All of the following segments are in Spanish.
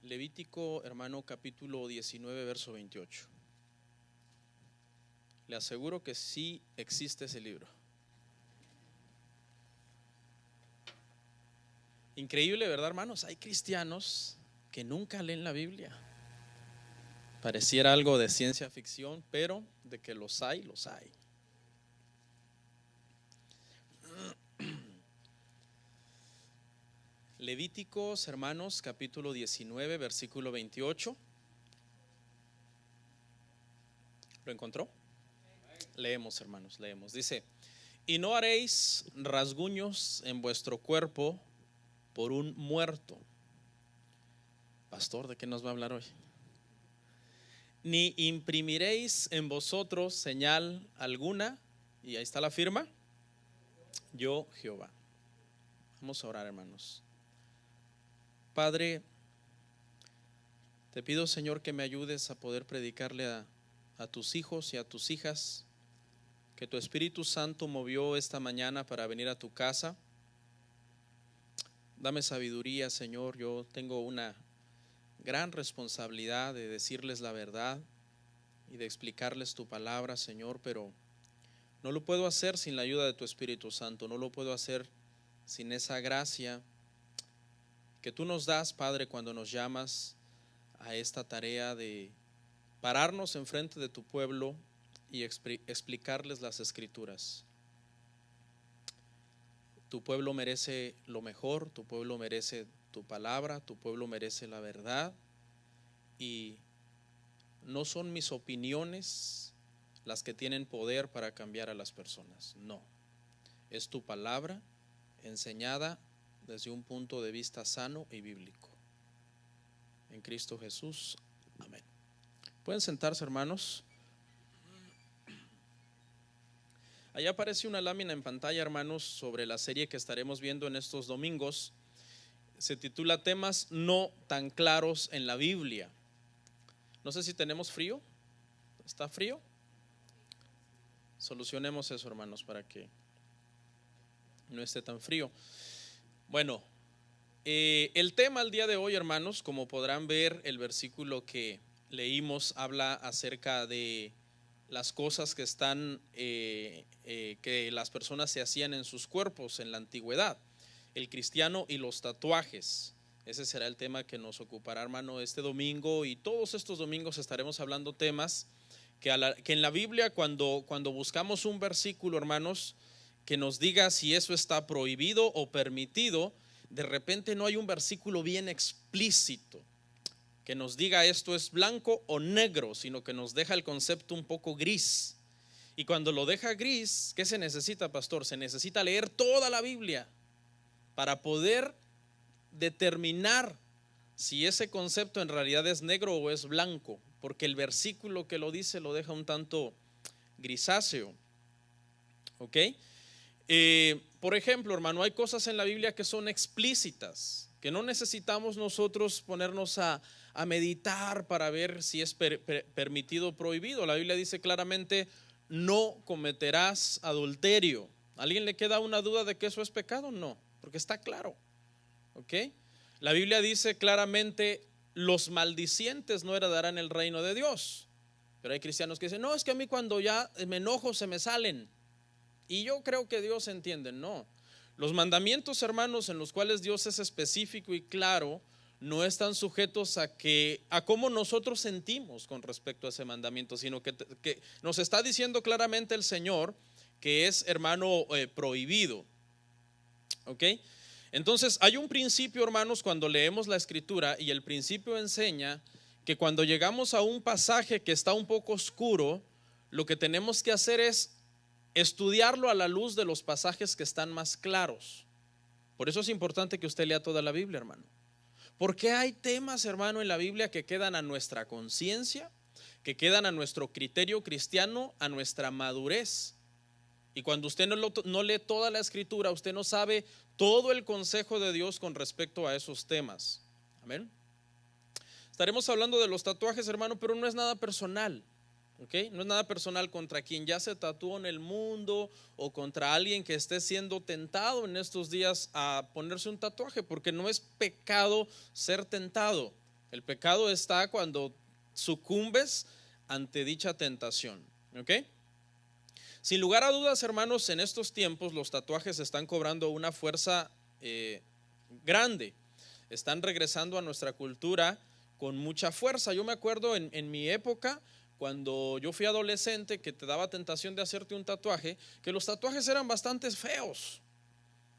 Levítico, hermano, capítulo 19, verso 28. Le aseguro que sí existe ese libro. Increíble, ¿verdad, hermanos? Hay cristianos que nunca leen la Biblia. Pareciera algo de ciencia ficción, pero de que los hay, los hay. Levíticos, hermanos, capítulo 19, versículo 28. ¿Lo encontró? Leemos, hermanos, leemos. Dice: y no haréis rasguños en vuestro cuerpo por un muerto. Pastor, ¿de qué nos va a hablar hoy? Ni imprimiréis en vosotros señal alguna. Y ahí está la firma: yo, Jehová. Vamos a orar, hermanos. Padre, te pido, Señor, que me ayudes a poder predicarle a tus hijos y a tus hijas que tu Espíritu Santo movió esta mañana para venir a tu casa. Dame sabiduría, Señor. Yo tengo una gran responsabilidad de decirles la verdad y de explicarles tu palabra, Señor, pero no lo puedo hacer sin la ayuda de tu Espíritu Santo. No lo puedo hacer sin esa gracia que tú nos das, Padre, cuando nos llamas a esta tarea de pararnos enfrente de tu pueblo y explicarles las Escrituras. Tu pueblo merece lo mejor, tu pueblo merece tu palabra, tu pueblo merece la verdad, y no son mis opiniones las que tienen poder para cambiar a las personas. No, es tu palabra enseñada desde un punto de vista sano y bíblico. En Cristo Jesús, amén. Pueden sentarse, hermanos. Allá aparece una lámina en pantalla, hermanos, sobre la serie que estaremos viendo en estos domingos. Se titula Temas no tan claros en la Biblia. No sé si tenemos frío. ¿Está frío? Solucionemos eso, hermanos, para que no esté tan frío. Bueno, el tema al día de hoy, hermanos, como podrán ver, el versículo que leímos habla acerca de las cosas que están que las personas se hacían en sus cuerpos en la antigüedad, el cristiano y los tatuajes. Ese será el tema que nos ocupará, hermano, este domingo, y todos estos domingos estaremos hablando temas que en la Biblia, cuando buscamos un versículo, hermanos, que nos diga si eso está prohibido o permitido, de repente no hay un versículo bien explícito que nos diga esto es blanco o negro, sino que nos deja el concepto un poco gris. Y cuando lo deja gris, ¿qué se necesita, pastor? Se necesita leer toda la Biblia para poder determinar si ese concepto en realidad es negro o es blanco, porque el versículo que lo dice lo deja un tanto grisáceo. ¿Ok? Por ejemplo, hermano, hay cosas en la Biblia que son explícitas, que no necesitamos nosotros ponernos a meditar para ver si es permitido o prohibido. La Biblia dice claramente: no cometerás adulterio. ¿A alguien le queda una duda de que eso es pecado? No, porque está claro. ¿Ok? La Biblia dice claramente: los maldicientes no heredarán el reino de Dios. Pero hay cristianos que dicen: no, es que a mí cuando ya me enojo se me salen. Y yo creo que Dios entiende. No, los mandamientos, hermanos, en los cuales Dios es específico y claro, no están sujetos a cómo nosotros sentimos con respecto a ese mandamiento, sino que nos está diciendo claramente el Señor que es, hermano, prohibido. ¿Ok? Entonces hay un principio, hermanos, cuando leemos la Escritura, y el principio enseña que cuando llegamos a un pasaje que está un poco oscuro, lo que tenemos que hacer es estudiarlo a la luz de los pasajes que están más claros. Por eso es importante que usted lea toda la Biblia, hermano, porque hay temas, hermano, en la Biblia que quedan a nuestra conciencia, que quedan a nuestro criterio cristiano, a nuestra madurez. Y cuando usted no lee toda la Escritura, usted no sabe todo el consejo de Dios con respecto a esos temas. Amén. Estaremos hablando de los tatuajes, hermano, pero no es nada personal. ¿Okay? No es nada personal contra quien ya se tatuó en el mundo o contra alguien que esté siendo tentado en estos días a ponerse un tatuaje, porque no es pecado ser tentado. El pecado está cuando sucumbes ante dicha tentación, ¿ok? Sin lugar a dudas, hermanos, en estos tiempos los tatuajes están cobrando una fuerza grande. Están regresando a nuestra cultura con mucha fuerza. Yo me acuerdo en mi época, cuando yo fui adolescente, que te daba tentación de hacerte un tatuaje, que los tatuajes eran bastante feos.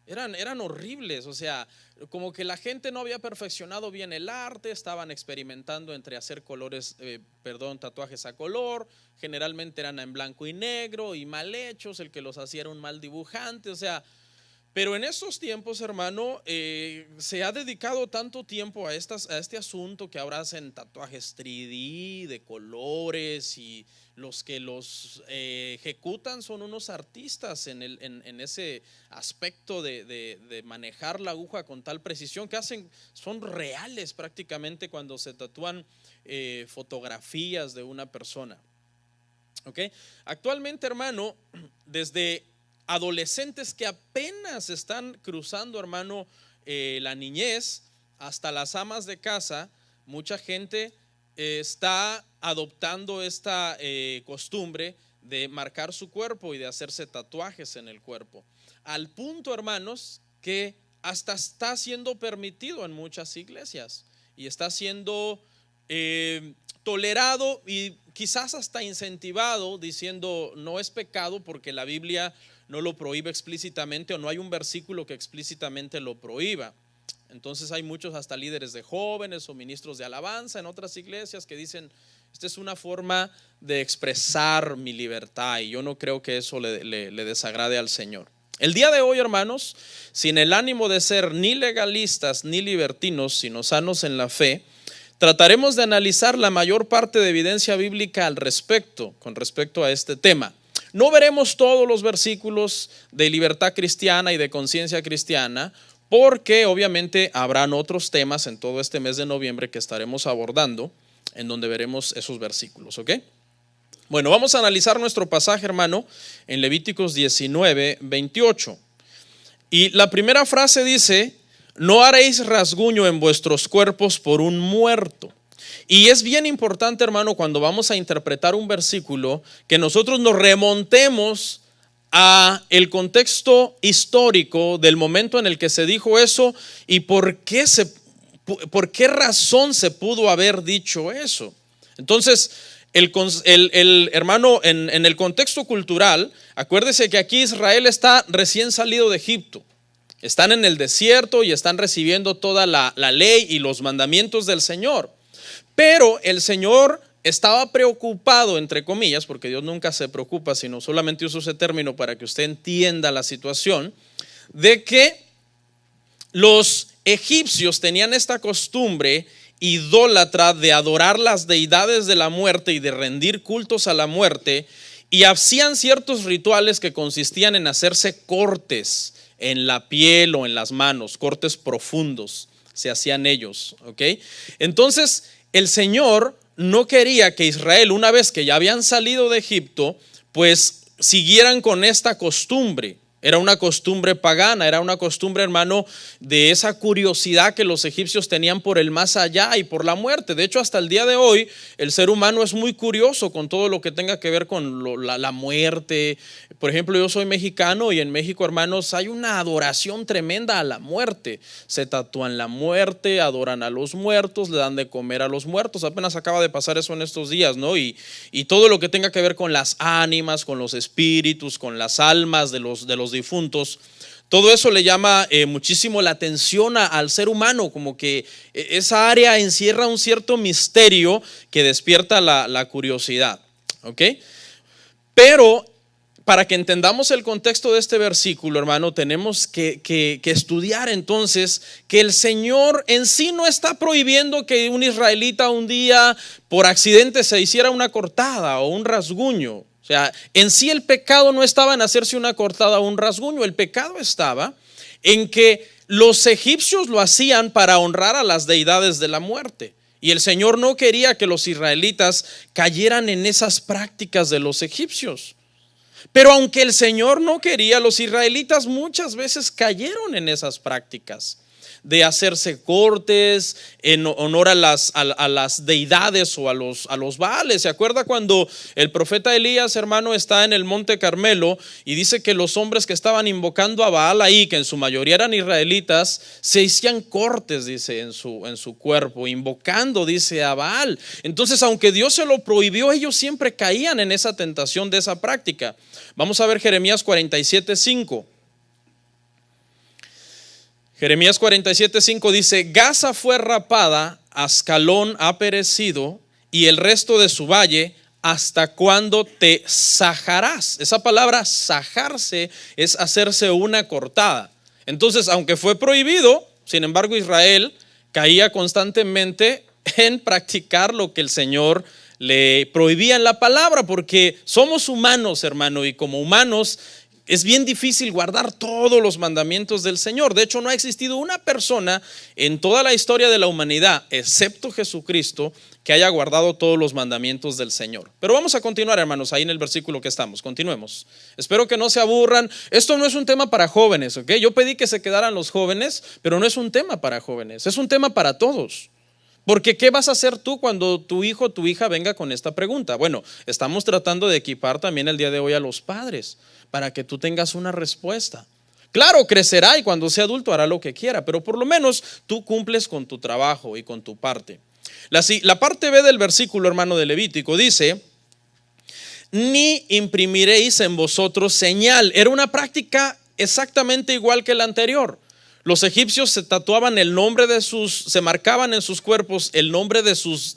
Eran horribles, o sea, como que la gente no había perfeccionado bien el arte, estaban experimentando entre hacer tatuajes a color, generalmente eran en blanco y negro y mal hechos, el que los hacía era un mal dibujante, o sea, pero en estos tiempos, hermano, se ha dedicado tanto tiempo a este asunto que ahora hacen tatuajes 3D de colores, y los que los ejecutan son unos artistas en ese aspecto de manejar la aguja con tal precisión que son reales prácticamente cuando se tatúan fotografías de una persona. ¿Okay? Actualmente, hermano, desde adolescentes que apenas están cruzando, hermano, la niñez, hasta las amas de casa, mucha gente está adoptando esta costumbre de marcar su cuerpo y de hacerse tatuajes en el cuerpo, al punto, hermanos, que hasta está siendo permitido en muchas iglesias y está siendo tolerado y quizás hasta incentivado, diciendo no es pecado porque la Biblia no lo prohíbe explícitamente, o no hay un versículo que explícitamente lo prohíba. Entonces hay muchos hasta líderes de jóvenes o ministros de alabanza en otras iglesias que dicen, esta es una forma de expresar mi libertad, y yo no creo que eso le desagrade al Señor. El día de hoy, hermanos, sin el ánimo de ser ni legalistas ni libertinos, sino sanos en la fe, trataremos de analizar la mayor parte de evidencia bíblica con respecto a este tema. No veremos todos los versículos de libertad cristiana y de conciencia cristiana, porque obviamente habrán otros temas en todo este mes de noviembre que estaremos abordando, en donde veremos esos versículos, ¿ok? Bueno, vamos a analizar nuestro pasaje, hermano, en Levíticos 19:28. Y la primera frase dice: no haréis rasguño en vuestros cuerpos por un muerto. Y es bien importante, hermano, cuando vamos a interpretar un versículo, que nosotros nos remontemos a el contexto histórico del momento en el que se dijo eso y por qué razón se pudo haber dicho eso. Entonces, hermano, en el contexto cultural, acuérdese que aquí Israel está recién salido de Egipto. Están en el desierto y están recibiendo toda la ley y los mandamientos del Señor. Pero el Señor estaba preocupado, entre comillas, porque Dios nunca se preocupa, sino solamente uso ese término para que usted entienda la situación, de que los egipcios tenían esta costumbre idólatra de adorar las deidades de la muerte y de rendir cultos a la muerte, y hacían ciertos rituales que consistían en hacerse cortes en la piel o en las manos, cortes profundos se hacían ellos, ¿ok? Entonces el Señor no quería que Israel, una vez que ya habían salido de Egipto, pues siguieran con esta costumbre. Era una costumbre pagana, era una costumbre, hermano, de esa curiosidad que los egipcios tenían por el más allá y por la muerte. De hecho, hasta el día de hoy, el ser humano es muy curioso con todo lo que tenga que ver con la muerte. Por ejemplo, yo soy mexicano y en México, hermanos, hay una adoración tremenda a la muerte. Se tatúan la muerte, adoran a los muertos, le dan de comer a los muertos. Apenas acaba de pasar eso en estos días, ¿no? Y todo lo que tenga que ver con las ánimas, con los espíritus, con las almas de los difuntos, todo eso le llama muchísimo la atención al ser humano, como que esa área encierra un cierto misterio que despierta la curiosidad, ¿ok? Pero para que entendamos el contexto de este versículo, hermano, tenemos que estudiar entonces que el Señor en sí no está prohibiendo que un israelita un día por accidente se hiciera una cortada o un rasguño. O sea, en sí el pecado no estaba en hacerse una cortada o un rasguño, el pecado estaba en que los egipcios lo hacían para honrar a las deidades de la muerte. Y el Señor no quería que los israelitas cayeran en esas prácticas de los egipcios. Pero aunque el Señor no quería, los israelitas muchas veces cayeron en esas prácticas. de hacerse cortes en honor a las deidades o a los Baales. ¿Se acuerda cuando el profeta Elías, hermano, está en el monte Carmelo y dice que los hombres que estaban invocando a Baal ahí, que en su mayoría eran israelitas, se hacían cortes, dice, en su cuerpo, invocando, dice, a Baal? Entonces, aunque Dios se lo prohibió, ellos siempre caían en esa tentación de esa práctica. Vamos a ver Jeremías 47:5. Jeremías 47:5 dice: Gaza fue rapada, Ascalón ha perecido, y el resto de su valle, ¿hasta cuándo te sajarás? Esa palabra sajarse es hacerse una cortada. Entonces, aunque fue prohibido, sin embargo Israel caía constantemente en practicar lo que el Señor le prohibía en la palabra, porque somos humanos, hermano, y como humanos es bien difícil guardar todos los mandamientos del Señor. De hecho, no ha existido una persona en toda la historia de la humanidad, excepto Jesucristo, que haya guardado todos los mandamientos del Señor. Pero vamos a continuar, hermanos, ahí en el versículo que estamos. Continuemos. Espero que no se aburran. Esto no es un tema para jóvenes, ¿ok? Yo pedí que se quedaran los jóvenes, pero no es un tema para jóvenes, es un tema para todos. Porque ¿qué vas a hacer tú cuando tu hijo o tu hija venga con esta pregunta? Bueno, estamos tratando de equipar también el día de hoy a los padres para que tú tengas una respuesta. Claro, crecerá y cuando sea adulto hará lo que quiera, pero por lo menos tú cumples con tu trabajo y con tu parte. La parte B del versículo, hermano, de Levítico dice: ni imprimiréis en vosotros señal. Era una práctica exactamente igual que la anterior. Los egipcios se tatuaban el nombre se marcaban en sus cuerpos el nombre de sus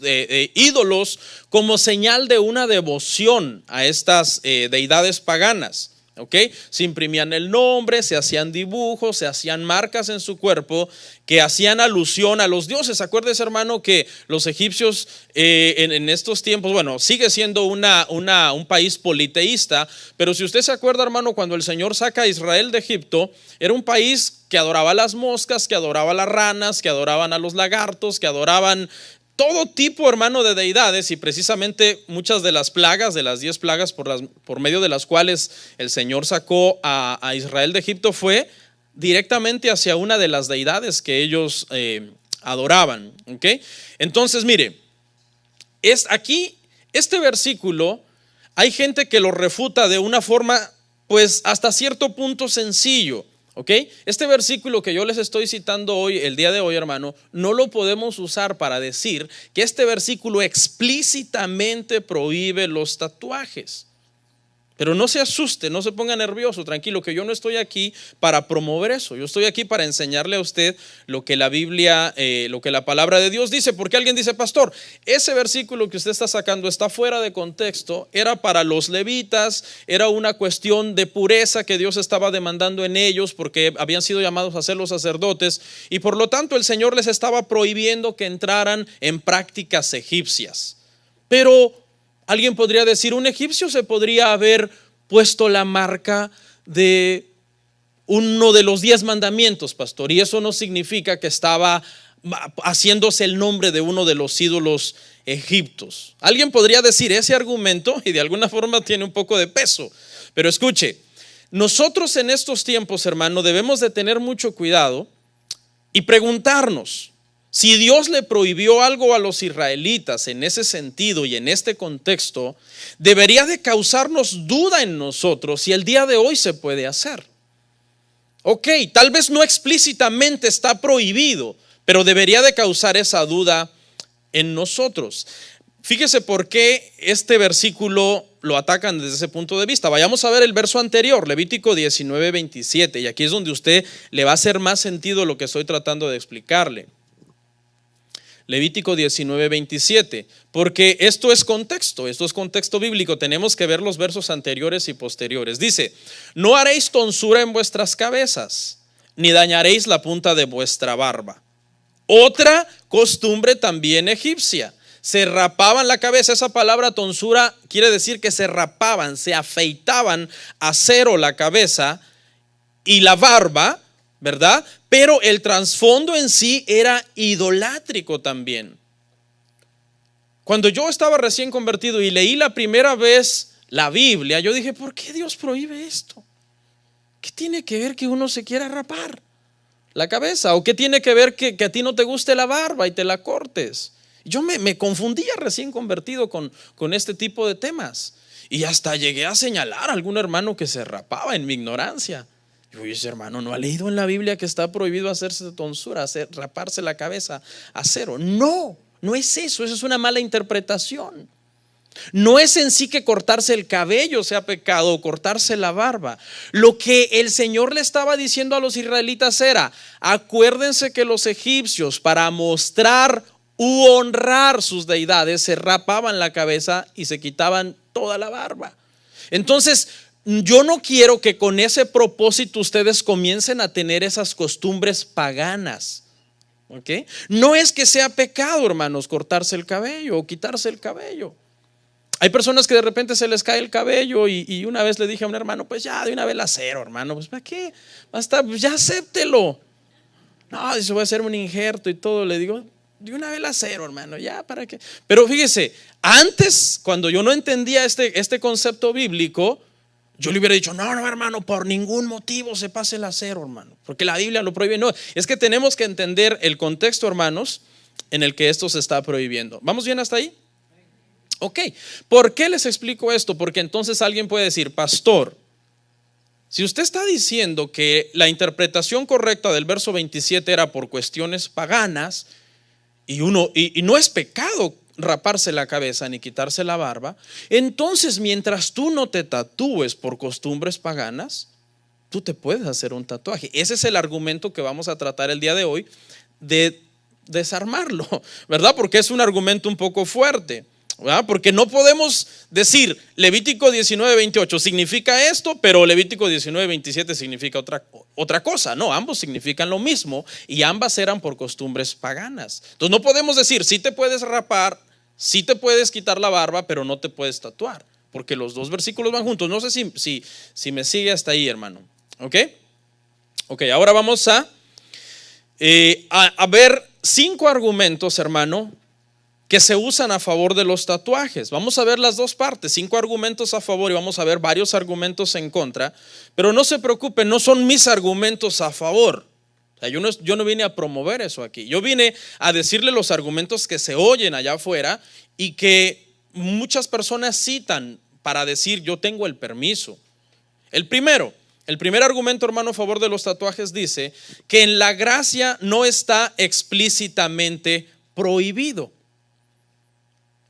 ídolos como señal de una devoción a estas deidades paganas. ¿Okay? Se imprimían el nombre, se hacían dibujos, se hacían marcas en su cuerpo que hacían alusión a los dioses. Acuérdese, hermano, que los egipcios en estos tiempos, bueno, sigue siendo un país politeísta, pero si usted se acuerda, hermano, cuando el Señor saca a Israel de Egipto, era un país que adoraba a las moscas, que adoraba a las ranas, que adoraban a los lagartos, que adoraban todo tipo, hermano, de deidades, y precisamente muchas de las plagas, de las 10 plagas por medio de las cuales el Señor sacó a Israel de Egipto, fue directamente hacia una de las deidades que ellos adoraban. ¿Okay? Entonces, mire, aquí este versículo hay gente que lo refuta de una forma, pues hasta cierto punto sencillo. ¿Ok? Este versículo que yo les estoy citando hoy, el día de hoy, hermano, no lo podemos usar para decir que este versículo explícitamente prohíbe los tatuajes. Pero no se asuste, no se ponga nervioso, tranquilo, que yo no estoy aquí para promover eso. Yo estoy aquí para enseñarle a usted lo que la Biblia, lo que la palabra de Dios dice. Porque alguien dice: pastor, ese versículo que usted está sacando está fuera de contexto, era para los levitas, era una cuestión de pureza que Dios estaba demandando en ellos porque habían sido llamados a ser los sacerdotes, y por lo tanto el Señor les estaba prohibiendo que entraran en prácticas egipcias. Pero alguien podría decir: un egipcio se podría haber puesto la marca de uno de los 10 mandamientos, pastor, y eso no significa que estaba haciéndose el nombre de uno de los ídolos egipcios. Alguien podría decir ese argumento y de alguna forma tiene un poco de peso, pero escuche, nosotros en estos tiempos, hermano, debemos de tener mucho cuidado y preguntarnos: si Dios le prohibió algo a los israelitas en ese sentido y en este contexto, debería de causarnos duda en nosotros si el día de hoy se puede hacer. Ok, tal vez no explícitamente está prohibido, pero debería de causar esa duda en nosotros. Fíjese por qué este versículo lo atacan desde ese punto de vista. Vayamos a ver el verso anterior, Levítico 19:27, y aquí es donde usted le va a hacer más sentido lo que estoy tratando de explicarle. Levítico 19:27, porque esto es contexto bíblico, tenemos que ver los versos anteriores y posteriores. Dice: no haréis tonsura en vuestras cabezas, ni dañaréis la punta de vuestra barba. Otra costumbre también egipcia: se rapaban la cabeza. Esa palabra tonsura quiere decir que se rapaban, se afeitaban a cero la cabeza y la barba, ¿verdad? Pero el trasfondo en sí era idolátrico también. Cuando yo estaba recién convertido y leí la primera vez la Biblia, yo dije: ¿por qué Dios prohíbe esto? ¿Qué tiene que ver que uno se quiera rapar? la cabeza? ¿O qué tiene que ver que a ti no te guste la barba y te la cortes? Yo me confundía recién convertido con este tipo de temas. Y hasta llegué a señalar a algún hermano que se rapaba en mi ignorancia. Yo, ese hermano no ha leído en la Biblia que está prohibido hacerse tonsura, raparse la cabeza a cero. No, no es eso es una mala interpretación. No es en sí que cortarse el cabello sea pecado o cortarse la barba. Lo que el Señor le estaba diciendo a los israelitas era: acuérdense que los egipcios, para mostrar u honrar sus deidades, se rapaban la cabeza y se quitaban toda la barba. Entonces, yo no quiero que con ese propósito ustedes comiencen a tener esas costumbres paganas. ¿Okay? No es que sea pecado, hermanos, cortarse el cabello o quitarse el cabello. Hay personas que de repente se les cae el cabello y una vez le dije a un hermano: pues ya de una vez lacero, hermano, pues ¿para qué? Basta, pues ya acéptelo. No, dice, voy a hacer un injerto y todo. Le digo: de una vez lacero, hermano, ya, ¿para qué? Pero fíjese, antes, cuando yo no entendía este concepto bíblico, yo le hubiera dicho: no, hermano, por ningún motivo se pase el acero, hermano, porque la Biblia lo prohíbe. No, es que tenemos que entender el contexto, hermanos, en el que esto se está prohibiendo. ¿Vamos bien hasta ahí? Ok, ¿por qué les explico esto? Porque entonces alguien puede decir: pastor, si usted está diciendo que la interpretación correcta del verso 27 era por cuestiones paganas y no es pecado raparse la cabeza ni quitarse la barba, entonces mientras tú no te tatúes por costumbres paganas, tú te puedes hacer un tatuaje. Ese es el argumento que vamos a tratar el día de hoy, de desarmarlo, ¿verdad? Porque es un argumento un poco fuerte, ¿verdad? Porque no podemos decir Levítico 19:28 significa esto, pero Levítico 19:27 significa otra cosa. No, ambos significan lo mismo y ambas eran por costumbres paganas. Entonces no podemos decir: sí te puedes rapar, sí te puedes quitar la barba, pero no te puedes tatuar, porque los dos versículos van juntos. No sé si me sigue hasta ahí, hermano. Ok, ahora vamos a ver 5 argumentos, hermano, que se usan a favor de los tatuajes. Vamos a ver las dos partes: 5 argumentos a favor y vamos a ver varios argumentos en contra. Pero no se preocupen, no son mis argumentos a favor. O sea, yo no vine a promover eso aquí. Yo vine a decirle los argumentos que se oyen allá afuera y que muchas personas citan para decir: yo tengo el permiso. El primer argumento, hermano, a favor de los tatuajes dice que en la gracia no está explícitamente prohibido.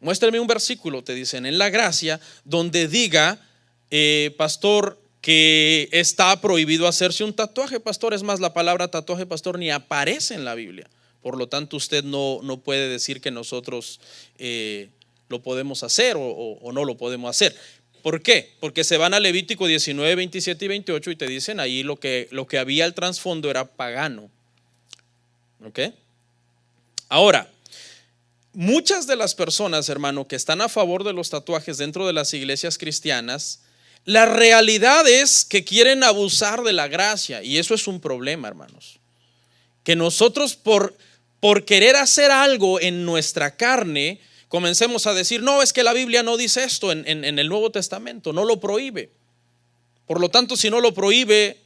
Muéstrame un versículo, te dicen, en la gracia, donde diga, pastor, que está prohibido hacerse un tatuaje, pastor. Es más, la palabra tatuaje, pastor, ni aparece en la Biblia. Por lo tanto, usted no puede decir que nosotros lo podemos hacer o no lo podemos hacer. ¿Por qué? Porque se van a Levítico 19, 27 y 28 y te dicen ahí lo que había al trasfondo era pagano. ¿Ok? Ahora, muchas de las personas, hermano, que están a favor de los tatuajes dentro de las iglesias cristianas, la realidad es que quieren abusar de la gracia, y eso es un problema, hermanos. Que nosotros por querer hacer algo en nuestra carne, comencemos a decir: no, es que la Biblia no dice esto en el Nuevo Testamento, no lo prohíbe. Por lo tanto, si no lo prohíbe,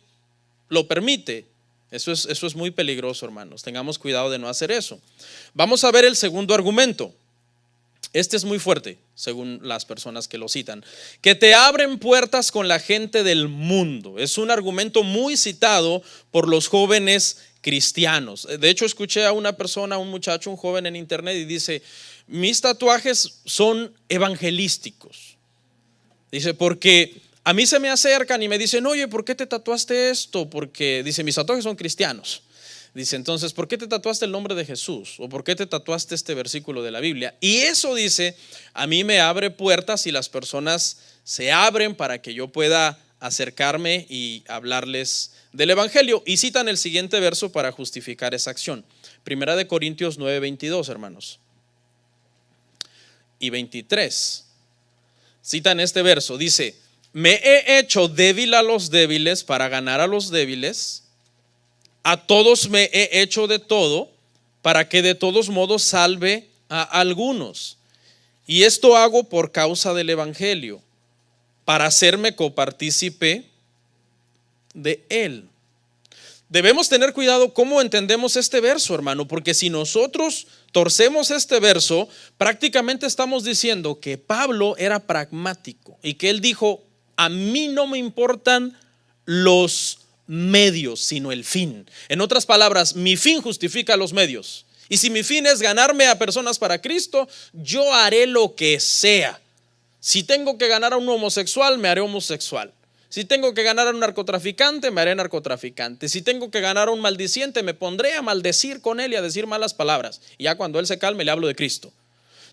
lo permite. Eso es muy peligroso, hermanos. Tengamos cuidado de no hacer eso. Vamos a ver el segundo argumento. Este es muy fuerte, según las personas que lo citan. Que te abren puertas con la gente del mundo. Es un argumento muy citado por los jóvenes cristianos. De hecho, escuché a una persona, un muchacho, un joven en internet, y dice: mis tatuajes son evangelísticos. Dice, porque a mí se me acercan y me dicen: oye, ¿por qué te tatuaste esto? Porque, dice, mis tatuajes son cristianos. Dice, entonces, ¿por qué te tatuaste el nombre de Jesús? ¿O por qué te tatuaste este versículo de la Biblia? Y eso, dice, a mí me abre puertas y las personas se abren para que yo pueda acercarme y hablarles del evangelio. Y citan el siguiente verso para justificar esa acción. Primera de Corintios 9, 22, hermanos. Y 23. Citan este verso, dice: me he hecho débil a los débiles para ganar a los débiles. A todos me he hecho de todo, para que de todos modos salve a algunos. Y esto hago por causa del evangelio, para hacerme copartícipe de él. debemos tener cuidado cómo entendemos este verso, hermano, porque si nosotros torcemos este verso, prácticamente estamos diciendo que Pablo era pragmático y que él dijo: a mí no me importan los medios, sino el fin. En otras palabras, mi fin justifica los medios. Y si mi fin es ganarme a personas para Cristo, yo haré lo que sea. Si tengo que ganar a un homosexual, me haré homosexual. Si tengo que ganar a un narcotraficante, me haré narcotraficante. Si tengo que ganar a un maldiciente, me pondré a maldecir con él y a decir malas palabras. Y ya cuando él se calme, le hablo de Cristo.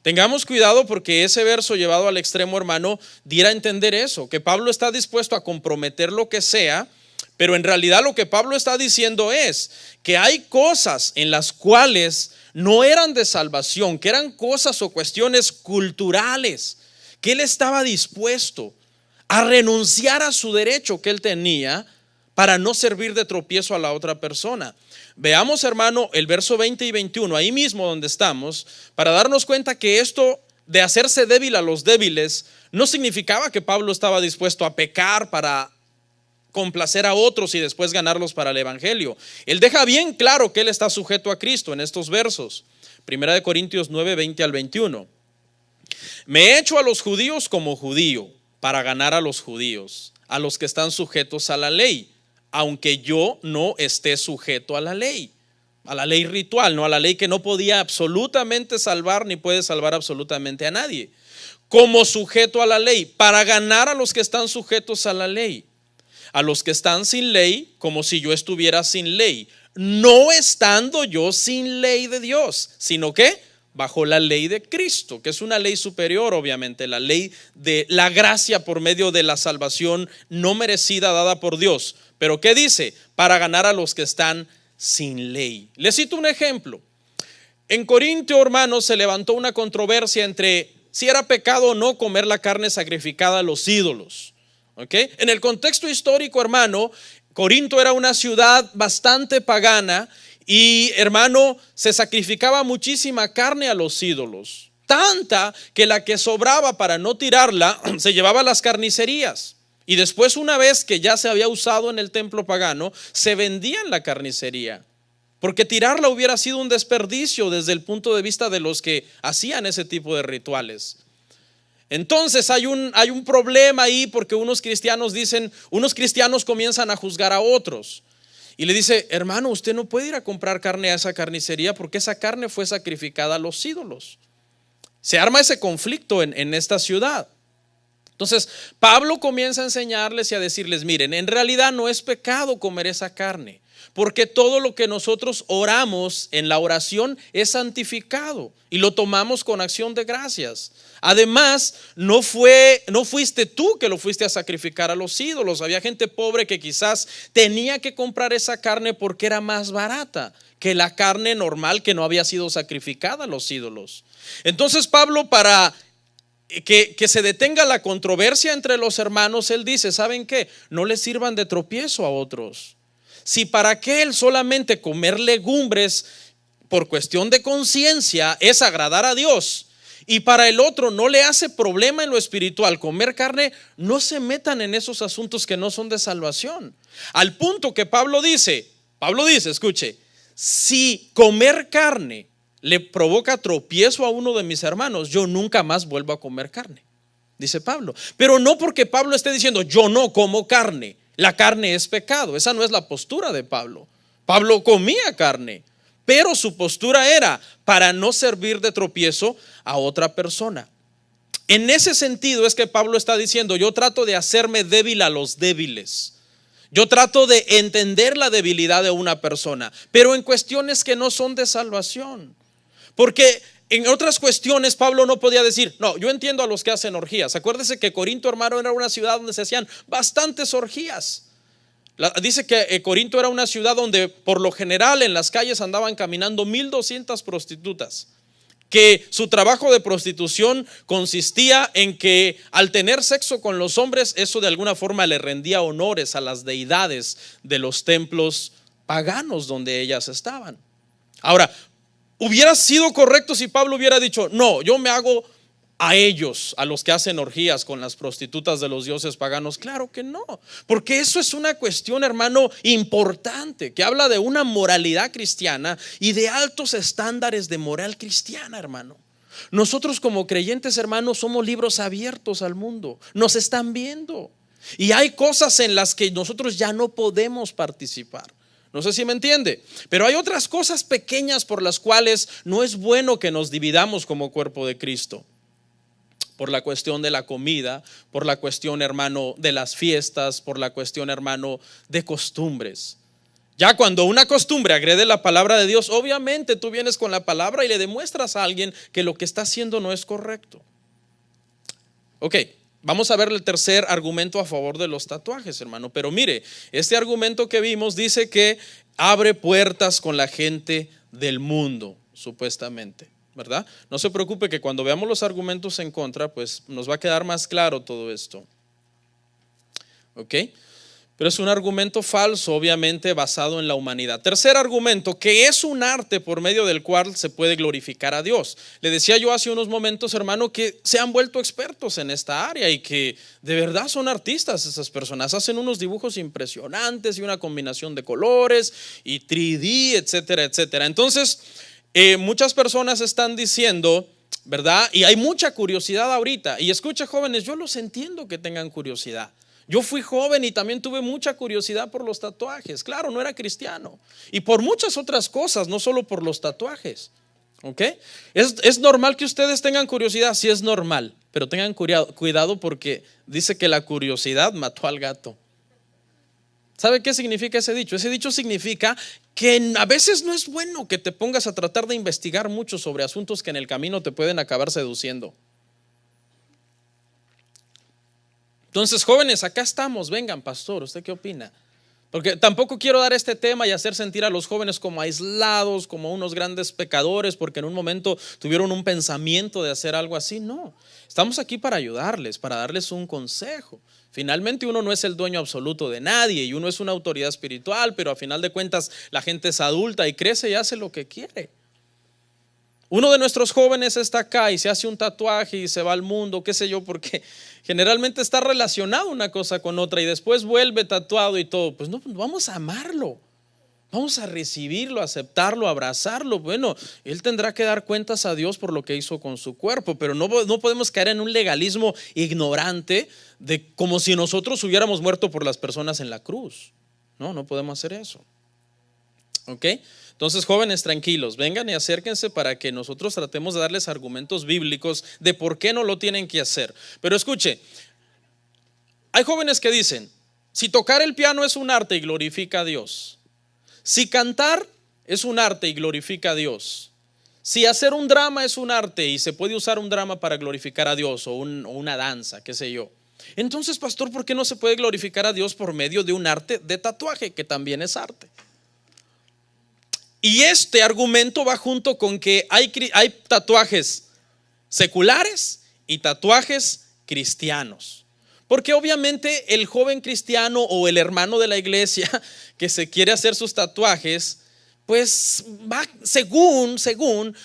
Tengamos cuidado, porque ese verso llevado al extremo, hermano, diera a entender eso, que Pablo está dispuesto a comprometer lo que sea, pero en realidad lo que Pablo está diciendo es que hay cosas en las cuales no eran de salvación, que eran cosas o cuestiones culturales, que él estaba dispuesto a renunciar a su derecho que él tenía para no servir de tropiezo a la otra persona. Veamos, hermano, el verso 20 y 21, ahí mismo donde estamos, para darnos cuenta que esto de hacerse débil a los débiles no significaba que Pablo estaba dispuesto a pecar para complacer a otros y después ganarlos para el evangelio. Él deja bien claro que él está sujeto a Cristo en estos versos. 1 Corintios 9, 20 al 21. Me he hecho a los judíos como judío para ganar a los judíos, a los que están sujetos a la ley, aunque yo no esté sujeto a la ley ritual, no a la ley que no podía absolutamente salvar ni puede salvar absolutamente a nadie. Como sujeto a la ley, para ganar a los que están sujetos a la ley, a los que están sin ley, como si yo estuviera sin ley, no estando yo sin ley de Dios, sino que bajo la ley de Cristo, que es una ley superior, obviamente, la ley de la gracia por medio de la salvación no merecida dada por Dios. Pero ¿qué dice? Para ganar a los que están sin ley. Les cito un ejemplo. En Corintio, hermanos, se levantó una controversia entre si era pecado o no comer la carne sacrificada a los ídolos. ¿Okay? En el contexto histórico, hermano, Corinto era una ciudad bastante pagana y, hermano, se sacrificaba muchísima carne a los ídolos, tanta que la que sobraba, para no tirarla, se llevaba a las carnicerías. Y después, una vez que ya se había usado en el templo pagano, se vendía en la carnicería, porque tirarla hubiera sido un desperdicio desde el punto de vista de los que hacían ese tipo de rituales. Entonces hay un problema ahí, porque unos cristianos comienzan a juzgar a otros y le dice: hermano, usted no puede ir a comprar carne a esa carnicería porque esa carne fue sacrificada a los ídolos. Se arma ese conflicto en esta ciudad. Entonces Pablo comienza a enseñarles y a decirles: miren, en realidad no es pecado comer esa carne, porque todo lo que nosotros oramos en la oración es santificado y lo tomamos con acción de gracias. Además, no fuiste tú que lo fuiste a sacrificar a los ídolos. Había gente pobre que quizás tenía que comprar esa carne porque era más barata que la carne normal que no había sido sacrificada a los ídolos. Entonces Pablo, para que se detenga la controversia entre los hermanos, él dice: ¿saben qué? No les sirvan de tropiezo a otros. Si para aquel solamente comer legumbres por cuestión de conciencia es agradar a Dios, y para el otro no le hace problema en lo espiritual comer carne, no se metan en esos asuntos que no son de salvación. Al punto que Pablo dice, escuche, si comer carne le provoca tropiezo a uno de mis hermanos, yo nunca más vuelvo a comer carne, dice Pablo. Pero no porque Pablo esté diciendo: yo no como carne, la carne es pecado. Esa no es la postura de Pablo. Pablo comía carne, pero su postura era para no servir de tropiezo a otra persona. En ese sentido es que Pablo está diciendo: yo trato de hacerme débil a los débiles. Yo trato de entender la debilidad de una persona, pero en cuestiones que no son de salvación. Porque en otras cuestiones Pablo no podía decir: no, yo entiendo a los que hacen orgías. Acuérdese que Corinto, hermano, era una ciudad donde se hacían bastantes orgías. Dice que Corinto era una ciudad donde por lo general en las calles andaban caminando 1,200 prostitutas, que su trabajo de prostitución consistía en que al tener sexo con los hombres, eso de alguna forma le rendía honores a las deidades de los templos paganos donde ellas estaban. Ahora, hubiera sido correcto si Pablo hubiera dicho: no, yo me hago a ellos, a los que hacen orgías con las prostitutas de los dioses paganos? Claro que no, porque eso es una cuestión, hermano, importante, que habla de una moralidad cristiana y de altos estándares de moral cristiana, hermano. Nosotros como creyentes, hermanos, somos libros abiertos al mundo, nos están viendo y hay cosas en las que nosotros ya no podemos participar. No sé si me entiende, pero hay otras cosas pequeñas por las cuales no es bueno que nos dividamos como cuerpo de Cristo. Por la cuestión de la comida, por la cuestión, hermano, de las fiestas, por la cuestión, hermano, de costumbres. Ya cuando una costumbre agrede la palabra de Dios, obviamente tú vienes con la palabra y le demuestras a alguien que lo que está haciendo no es correcto. Ok. Vamos a ver el tercer argumento a favor de los tatuajes, hermano. Pero mire, este argumento que vimos dice que abre puertas con la gente del mundo, supuestamente, ¿verdad? No se preocupe que cuando veamos los argumentos en contra, pues nos va a quedar más claro todo esto. ¿Ok? Pero es un argumento falso, obviamente basado en la humanidad. Tercer argumento, que es un arte por medio del cual se puede glorificar a Dios. Le decía yo hace unos momentos, hermano, que se han vuelto expertos en esta área y que de verdad son artistas esas personas. Hacen unos dibujos impresionantes y una combinación de colores y 3D, etcétera, etcétera. Entonces, muchas personas están diciendo, ¿verdad? Y hay mucha curiosidad ahorita. Y escucha, jóvenes, yo los entiendo que tengan curiosidad. Yo fui joven y también tuve mucha curiosidad por los tatuajes. Claro, no era cristiano. Y por muchas otras cosas, no solo por los tatuajes. ¿Ok? ¿Es normal que ustedes tengan curiosidad? Sí, es normal. Pero tengan cuidado porque dice que la curiosidad mató al gato. ¿Sabe qué significa ese dicho? Ese dicho significa que a veces no es bueno que te pongas a tratar de investigar mucho sobre asuntos que en el camino te pueden acabar seduciendo. Entonces, jóvenes, acá estamos, vengan, pastor, ¿usted qué opina? Porque tampoco quiero dar este tema y hacer sentir a los jóvenes como aislados, como unos grandes pecadores, porque en un momento tuvieron un pensamiento de hacer algo así. No, estamos aquí para ayudarles, para darles un consejo. Finalmente uno no es el dueño absoluto de nadie y uno es una autoridad espiritual, pero a final de cuentas la gente es adulta y crece y hace lo que quiere. Uno de nuestros jóvenes está acá y se hace un tatuaje y se va al mundo, qué sé yo, porque generalmente está relacionado una cosa con otra y después vuelve tatuado y todo. Pues no, vamos a amarlo, vamos a recibirlo, aceptarlo, abrazarlo. Bueno, él tendrá que dar cuentas a Dios por lo que hizo con su cuerpo, pero no podemos caer en un legalismo ignorante de como si nosotros hubiéramos muerto por las personas en la cruz. No podemos hacer eso. ¿Ok? Entonces, jóvenes, tranquilos, vengan y acérquense para que nosotros tratemos de darles argumentos bíblicos de por qué no lo tienen que hacer. Pero escuche, hay jóvenes que dicen, si tocar el piano es un arte y glorifica a Dios, si cantar es un arte y glorifica a Dios, si hacer un drama es un arte y se puede usar un drama para glorificar a Dios o una danza, qué sé yo. Entonces, pastor, ¿por qué no se puede glorificar a Dios por medio de un arte de tatuaje, que también es arte? Y este argumento va junto con que hay tatuajes seculares y tatuajes cristianos. Porque obviamente el joven cristiano o el hermano de la iglesia que se quiere hacer sus tatuajes, pues va según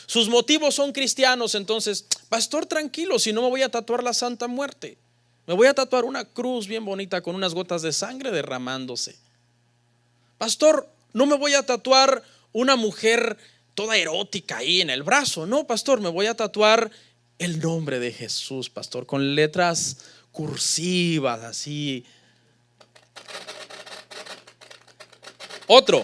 sus motivos son cristianos. Entonces, pastor, tranquilo, si no me voy a tatuar la Santa Muerte, me voy a tatuar una cruz bien bonita con unas gotas de sangre derramándose. Pastor, no me voy a tatuar una mujer toda erótica ahí en el brazo. No, pastor, me voy a tatuar el nombre de Jesús, pastor, con letras cursivas así. Otro,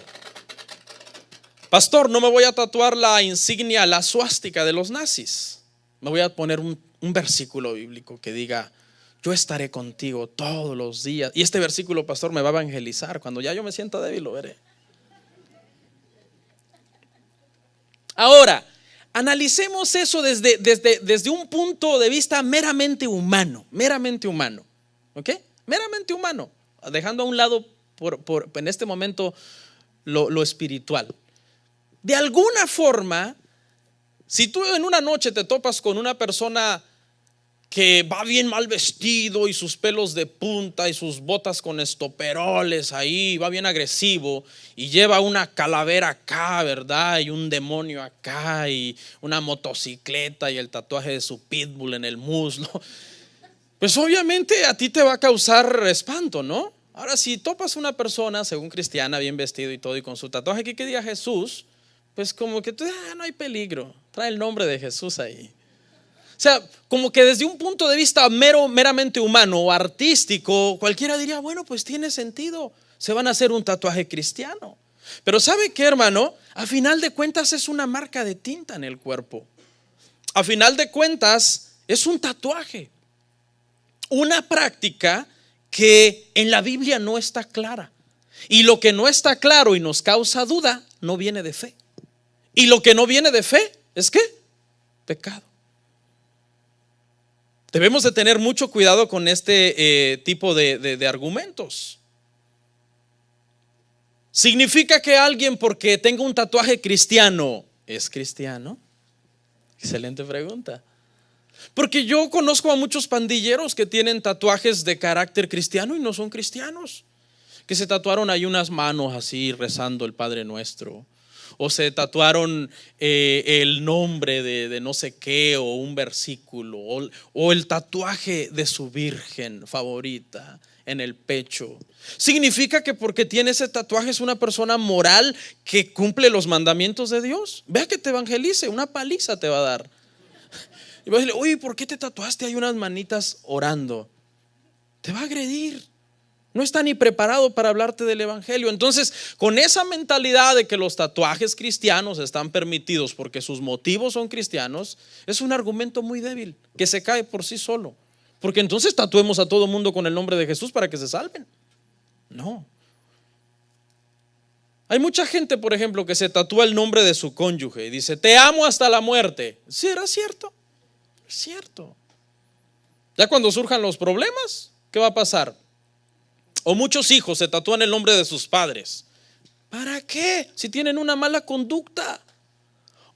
pastor, no me voy a tatuar la insignia, la suástica de los nazis. Me voy a poner un versículo bíblico que diga, yo estaré contigo todos los días. Y este versículo, pastor, me va a evangelizar. Cuando ya yo me sienta débil, lo veré. Ahora, analicemos eso desde un punto de vista meramente humano, ¿ok? Meramente humano, dejando a un lado en este momento lo espiritual. De alguna forma, si tú en una noche te topas con una persona que va bien mal vestido y sus pelos de punta y sus botas con estoperoles ahí, va bien agresivo y lleva una calavera acá, ¿verdad? Y un demonio acá y una motocicleta y el tatuaje de su pitbull en el muslo, pues obviamente a ti te va a causar espanto, ¿no? Ahora, si topas una persona, según cristiana, bien vestido y todo, y con su tatuaje aquí que diga Jesús, pues como que tú, no hay peligro, trae el nombre de Jesús ahí. O sea, como que desde un punto de vista meramente humano o artístico, cualquiera diría, bueno, pues tiene sentido, se van a hacer un tatuaje cristiano. Pero ¿sabe qué, hermano? A final de cuentas es una marca de tinta en el cuerpo. A final de cuentas es un tatuaje, una práctica que en la Biblia no está clara. Y lo que no está claro y nos causa duda no viene de fe. Y lo que no viene de fe es ¿qué? Pecado. Debemos de tener mucho cuidado con este tipo de argumentos. ¿Significa que alguien porque tenga un tatuaje cristiano es cristiano? Excelente pregunta. Porque yo conozco a muchos pandilleros que tienen tatuajes de carácter cristiano y no son cristianos. Que se tatuaron ahí unas manos así rezando el Padre Nuestro. O se tatuaron el nombre de no sé qué o un versículo o el tatuaje de su virgen favorita en el pecho. ¿Significa que porque tiene ese tatuaje es una persona moral que cumple los mandamientos de Dios? Vea que te evangelice, una paliza te va a dar. Y va a decirle, oye, ¿por qué te tatuaste? Hay unas manitas orando. Te va a agredir. No está ni preparado para hablarte del evangelio. Entonces, con esa mentalidad de que los tatuajes cristianos están permitidos porque sus motivos son cristianos, es un argumento muy débil que se cae por sí solo. Porque entonces tatuemos a todo mundo con el nombre de Jesús para que se salven. No. Hay mucha gente, por ejemplo, que se tatúa el nombre de su cónyuge y dice, te amo hasta la muerte. ¿Sí era cierto? Es cierto. Ya cuando surjan los problemas, ¿qué va a pasar? O muchos hijos se tatúan el nombre de sus padres. ¿Para qué? Si tienen una mala conducta.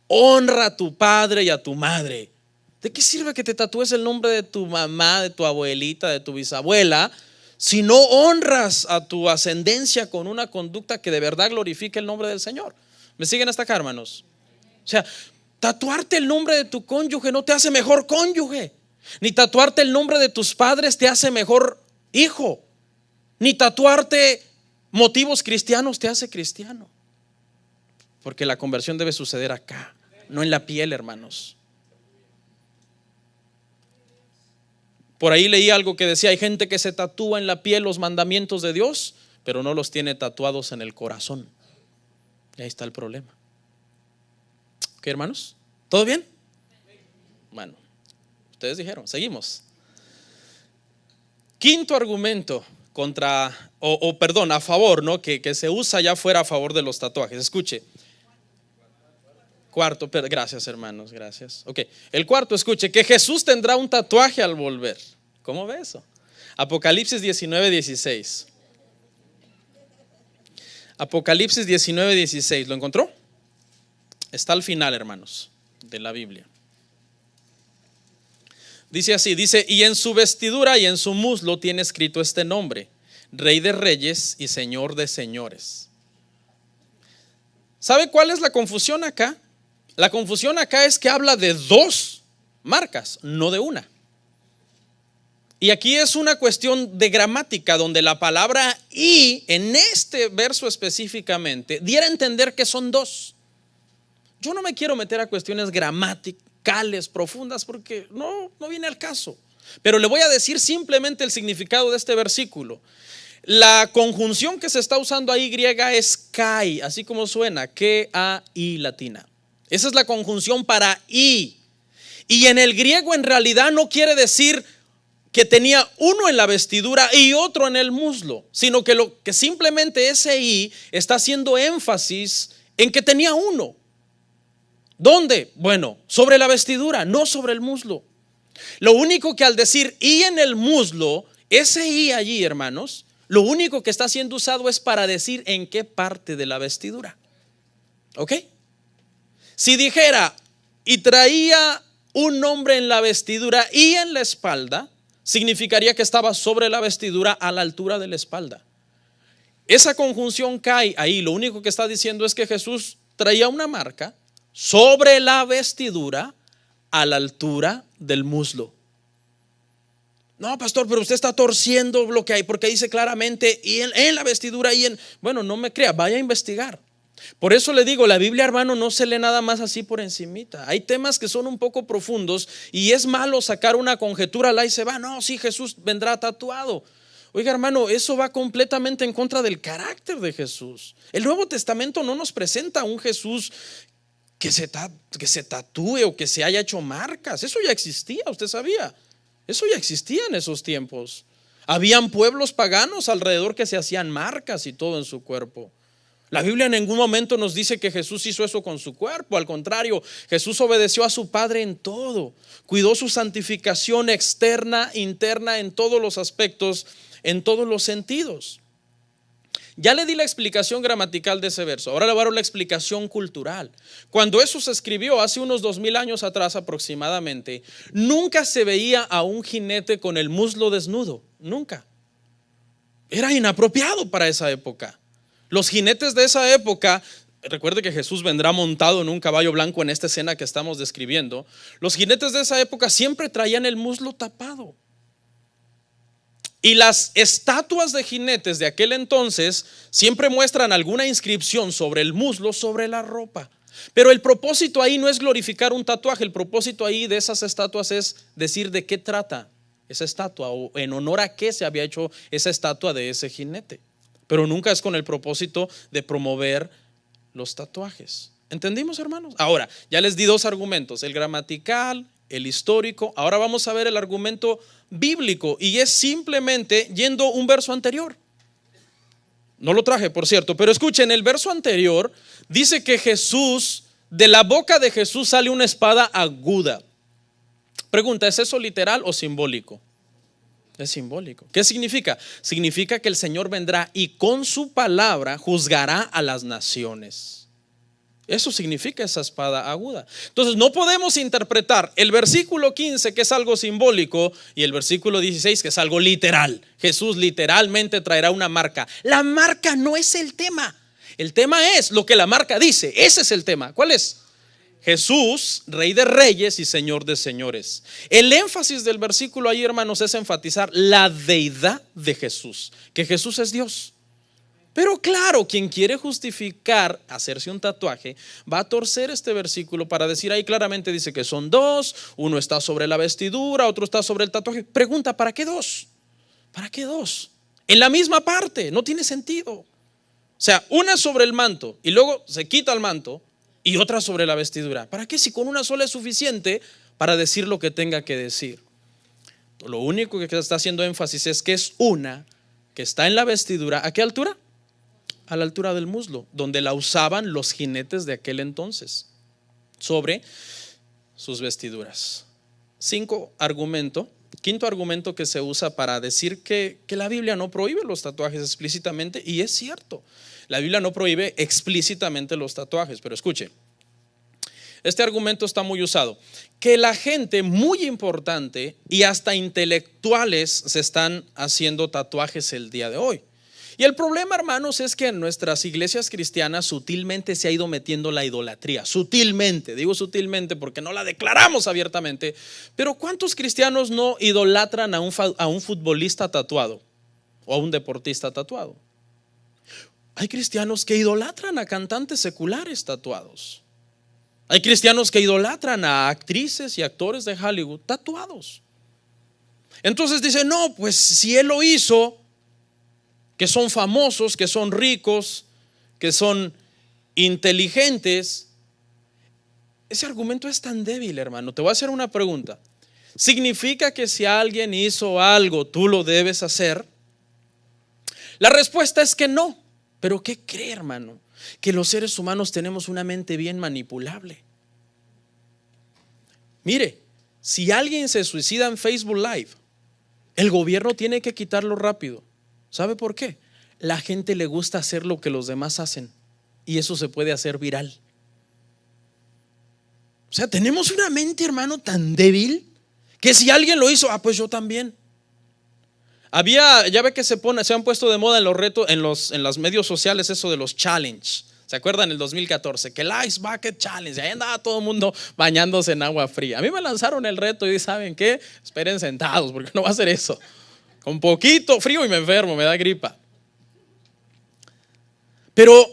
Honra a tu padre y a tu madre. ¿De qué sirve que te tatúes el nombre de tu mamá, de tu abuelita, de tu bisabuela, si no honras a tu ascendencia con una conducta que de verdad glorifique el nombre del Señor? ¿Me siguen hasta acá, hermanos? O sea, tatuarte el nombre de tu cónyuge no te hace mejor cónyuge, ni tatuarte el nombre de tus padres te hace mejor hijo, ni tatuarte motivos cristianos te hace cristiano. Porque la conversión debe suceder acá, no en la piel, hermanos. Por ahí leí algo que decía, hay gente que se tatúa en la piel los mandamientos de Dios, pero no los tiene tatuados en el corazón. Y ahí está el problema. ¿Qué, hermanos? ¿Todo bien? Bueno, ustedes dijeron, seguimos. Quinto argumento contra, a favor, ¿no? Que se usa ya fuera a favor de los tatuajes. Escuche. Cuarto, gracias hermanos, gracias. Ok, el cuarto, escuche, que Jesús tendrá un tatuaje al volver. ¿Cómo ve eso? Apocalipsis 19:16. Apocalipsis 19:16, ¿lo encontró? Está al final, hermanos, de la Biblia. Dice así, dice, y en su vestidura y en su muslo tiene escrito este nombre, Rey de Reyes y Señor de Señores. ¿Sabe cuál es la confusión acá? La confusión acá es que habla de dos marcas, no de una. Y aquí es una cuestión de gramática, donde la palabra y en este verso específicamente diera a entender que son dos. Yo no me quiero meter a cuestiones gramaticales profundas porque no viene al caso. Pero le voy a decir simplemente el significado de este versículo. La conjunción que se está usando ahí griega es kai, así como suena, K-A-I latina. Esa es la conjunción para y. Y en el griego en realidad no quiere decir que tenía uno en la vestidura y otro en el muslo, sino que simplemente ese y está haciendo énfasis en que tenía uno. ¿Dónde? Bueno, sobre la vestidura, no sobre el muslo. Lo único que al decir y en el muslo, ese y allí, hermanos, lo único que está siendo usado es para decir en qué parte de la vestidura. ¿Ok? Si dijera y traía un nombre en la vestidura y en la espalda, significaría que estaba sobre la vestidura a la altura de la espalda. Esa conjunción cae ahí. Lo único que está diciendo es que Jesús traía una marca sobre la vestidura a la altura del muslo. No, pastor, pero usted está torciendo lo que hay, porque dice claramente y en la vestidura y en... Bueno, no me crea, vaya a investigar. Por eso le digo, la Biblia, hermano, no se lee nada más así por encimita. Hay temas que son un poco profundos y es malo sacar una conjetura y se va. No, sí, Jesús vendrá tatuado. Oiga, hermano, eso va completamente en contra del carácter de Jesús. El Nuevo Testamento no nos presenta a un Jesús que se tatúe o que se haya hecho marcas. Eso ya existía, usted sabía. Eso ya existía en esos tiempos. Habían pueblos paganos alrededor que se hacían marcas y todo en su cuerpo. La Biblia en ningún momento nos dice que Jesús hizo eso con su cuerpo. Al contrario, Jesús obedeció a su Padre en todo. Cuidó su santificación externa, interna, en todos los aspectos, en todos los sentidos. Ya le di la explicación gramatical de ese verso. Ahora le voy a dar la explicación cultural. Cuando eso se escribió hace unos 2000 años atrás aproximadamente, nunca se veía a un jinete con el muslo desnudo. Nunca. Era inapropiado para esa época. Los jinetes de esa época, recuerde que Jesús vendrá montado en un caballo blanco en esta escena que estamos describiendo. Los jinetes de esa época siempre traían el muslo tapado. Y las estatuas de jinetes de aquel entonces siempre muestran alguna inscripción sobre el muslo, sobre la ropa. Pero el propósito ahí no es glorificar un tatuaje. El propósito ahí de esas estatuas es decir de qué trata esa estatua o en honor a qué se había hecho esa estatua de ese jinete. Pero nunca es con el propósito de promover los tatuajes. ¿Entendimos, hermanos? Ahora, ya les di dos argumentos, el gramatical, el histórico. Ahora vamos a ver el argumento bíblico y es simplemente yendo un verso anterior. No lo traje, por cierto, pero escuchen, el verso anterior dice que Jesús, de la boca de Jesús sale una espada aguda. Pregunta, ¿es eso literal o simbólico? Es simbólico. ¿Qué significa? Significa que el Señor vendrá y con su palabra juzgará a las naciones. Eso significa esa espada aguda. Entonces no podemos interpretar el versículo 15 que es algo simbólico y el versículo 16 que es algo literal. Jesús literalmente traerá una marca. La marca no es el tema. El tema es lo que la marca dice. Ese es el tema. ¿Cuál es? Jesús, Rey de Reyes y Señor de Señores. El énfasis del versículo ahí, hermanos, es enfatizar la deidad de Jesús, que Jesús es Dios. Pero claro, quien quiere justificar hacerse un tatuaje va a torcer este versículo para decir ahí claramente dice que son dos, uno está sobre la vestidura, otro está sobre el tatuaje. Pregunta, ¿para qué dos? ¿Para qué dos? En la misma parte, no tiene sentido. O sea, una sobre el manto y luego se quita el manto y otra sobre la vestidura. ¿Para qué? Si con una sola es suficiente para decir lo que tenga que decir. Lo único que está haciendo énfasis es que es una que está en la vestidura. ¿A qué altura? A la altura del muslo, donde la usaban los jinetes de aquel entonces, sobre sus vestiduras. Quinto argumento que se usa para decir que la Biblia no prohíbe los tatuajes explícitamente, y es cierto. La Biblia no prohíbe explícitamente los tatuajes, pero escuche, este argumento está muy usado, que la gente muy importante y hasta intelectuales se están haciendo tatuajes el día de hoy. Y el problema, hermanos, es que en nuestras iglesias cristianas sutilmente se ha ido metiendo la idolatría, sutilmente, digo sutilmente porque no la declaramos abiertamente, pero ¿cuántos cristianos no idolatran a un futbolista tatuado o a un deportista tatuado? Hay cristianos que idolatran a cantantes seculares tatuados. Hay cristianos que idolatran a actrices y actores de Hollywood tatuados. Entonces dicen, no, pues si él lo hizo, que son famosos, que son ricos, que son inteligentes. Ese argumento es tan débil, hermano. Te voy a hacer una pregunta. ¿Significa que si alguien hizo algo, tú lo debes hacer? La respuesta es que no. Pero ¿qué cree, hermano? Que los seres humanos tenemos una mente bien manipulable. Mire, si alguien se suicida en Facebook Live, el gobierno tiene que quitarlo rápido. ¿Sabe por qué? La gente le gusta hacer lo que los demás hacen y eso se puede hacer viral. sea, tenemos una mente, hermano, tan débil que si alguien lo hizo, pues yo también. Ya ve que se han puesto de moda en los retos, en los medios sociales, eso de los challenge. ¿Se acuerdan el 2014? Que el Ice Bucket Challenge, ahí andaba todo el mundo bañándose en agua fría. A mí me lanzaron el reto y ¿saben qué? Esperen sentados porque no va a hacer eso. Con poquito frío y me enfermo, me da gripa. Pero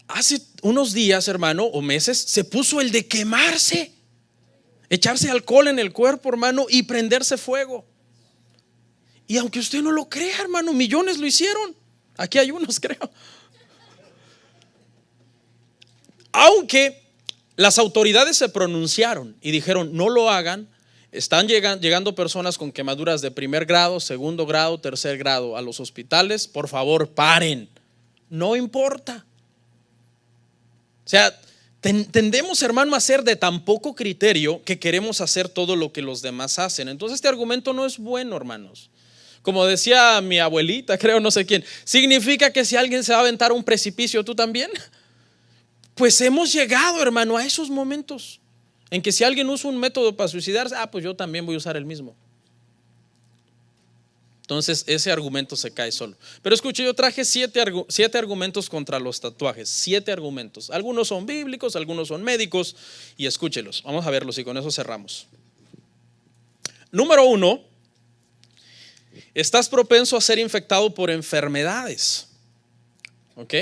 hace unos días, hermano, o meses, se puso el de quemarse, echarse alcohol en el cuerpo, hermano, y prenderse fuego. Y aunque usted no lo crea, hermano, millones lo hicieron. Aquí hay unos, creo. Aunque las autoridades se pronunciaron y dijeron no lo hagan, están llegando personas con quemaduras de primer grado, segundo grado, tercer grado a los hospitales. Por favor, paren. No importa. O sea, tendemos, hermano, a ser de tan poco criterio que queremos hacer todo lo que los demás hacen. Entonces este argumento no es bueno, hermanos. Como decía mi abuelita, creo, no sé quién, ¿significa que si alguien se va a aventar a un precipicio, tú también? Pues hemos llegado, hermano, a esos momentos en que si alguien usa un método para suicidarse, pues yo también voy a usar el mismo. Entonces ese argumento se cae solo. Pero escuche, yo traje siete argumentos contra los tatuajes. 7 argumentos. Algunos son bíblicos, algunos son médicos. Y escúchelos, vamos a verlos y con eso cerramos. Número 1. Estás propenso a ser infectado por enfermedades. ¿Ok?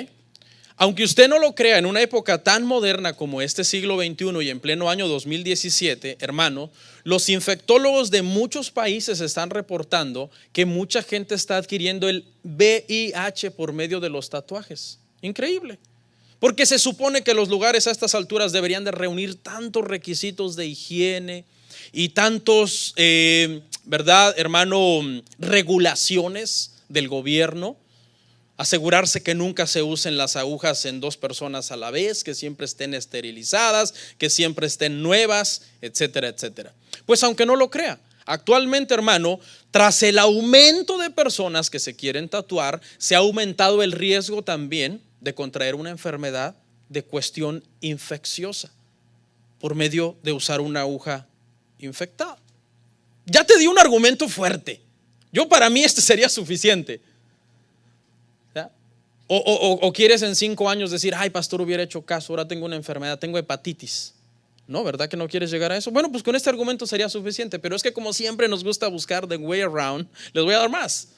Aunque usted no lo crea, en una época tan moderna como este siglo XXI y en pleno año 2017, hermano, los infectólogos de muchos países están reportando que mucha gente está adquiriendo el VIH por medio de los tatuajes. Increíble. Porque se supone que los lugares a estas alturas deberían de reunir tantos requisitos de higiene y tantos, ¿verdad, hermano? Regulaciones del gobierno. Asegurarse que nunca se usen las agujas en 2 personas a la vez, que siempre estén esterilizadas, que siempre estén nuevas, etcétera, etcétera. Pues aunque no lo crea, actualmente, hermano, tras el aumento de personas que se quieren tatuar, se ha aumentado el riesgo también de contraer una enfermedad de cuestión infecciosa por medio de usar una aguja infectada. Ya te di un argumento fuerte. Para mí este sería suficiente. O quieres en 5 años decir, ay, pastor, hubiera hecho caso, ahora tengo una enfermedad, tengo hepatitis. No, ¿verdad que no quieres llegar a eso? Bueno, pues con este argumento sería suficiente, pero es que como siempre nos gusta buscar the way around, les voy a dar más.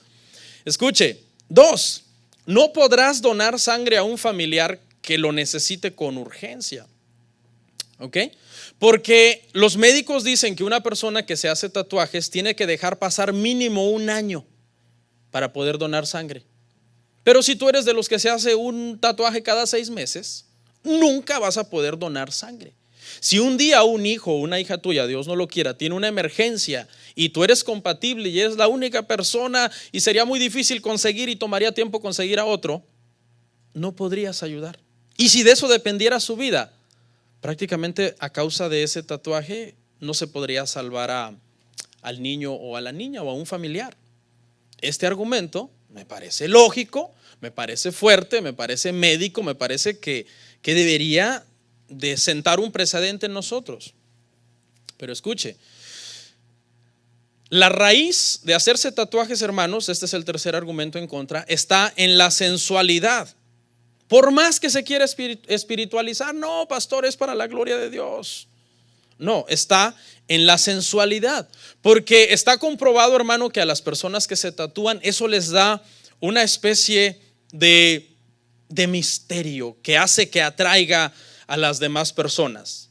Escuche, 2, no podrás donar sangre a un familiar que lo necesite con urgencia. ¿Ok? Porque los médicos dicen que una persona que se hace tatuajes tiene que dejar pasar mínimo 1 año para poder donar sangre. Pero si tú eres de los que se hace un tatuaje cada 6 meses, nunca vas a poder donar sangre. Si un día un hijo o una hija tuya, Dios no lo quiera, tiene una emergencia y tú eres compatible y eres la única persona y sería muy difícil conseguir y tomaría tiempo conseguir a otro, no podrías ayudar. Y si de eso dependiera su vida, prácticamente a causa de ese tatuaje no se podría salvar al niño o a la niña o a un familiar. Este argumento me parece lógico, me parece fuerte, me parece médico, me parece que debería de sentar un precedente en nosotros. Pero escuche, la raíz de hacerse tatuajes, hermanos, este es el tercer argumento en contra, está en la sensualidad. Por más que se quiera espiritualizar, no, pastor, es para la gloria de Dios. No, está en la sensualidad, porque está comprobado, hermano, que a las personas que se tatúan eso les da una especie de misterio que hace que atraiga a las demás personas.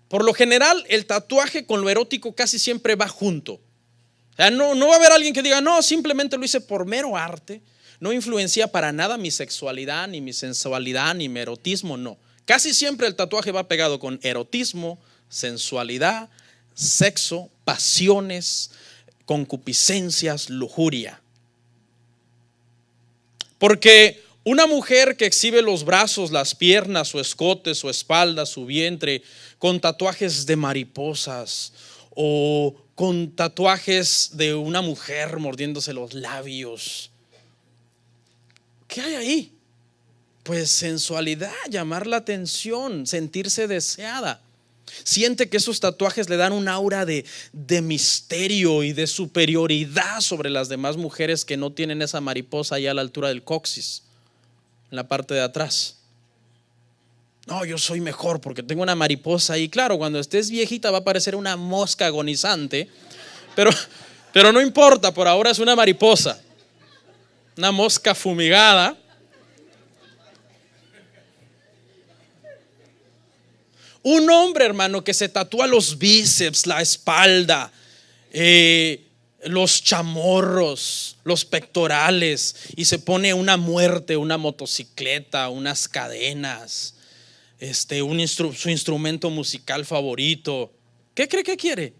Por lo general, el tatuaje con lo erótico casi siempre va junto. O sea, no va a haber alguien que diga, no, simplemente lo hice por mero arte, no influencia para nada mi sexualidad, ni mi sensualidad, ni mi erotismo, no. Casi siempre el tatuaje va pegado con erotismo, sensualidad, sexo, pasiones, concupiscencias, lujuria. Porque una mujer que exhibe los brazos, las piernas, su escote, su espalda, su vientre, con tatuajes de mariposas o con tatuajes de una mujer mordiéndose los labios, ¿qué hay ahí? Pues sensualidad, llamar la atención, sentirse deseada. Siente que esos tatuajes le dan un aura de misterio y de superioridad sobre las demás mujeres que no tienen esa mariposa allá a la altura del coxis, en la parte de atrás. No, yo soy mejor porque tengo una mariposa ahí. Claro, cuando estés viejita va a parecer una mosca agonizante, pero no importa, por ahora es una mariposa, una mosca fumigada. Un hombre, hermano, que se tatúa los bíceps, la espalda, los chamorros, los pectorales, y se pone una muerte, una motocicleta, unas cadenas, su instrumento musical favorito. ¿Qué cree que quiere?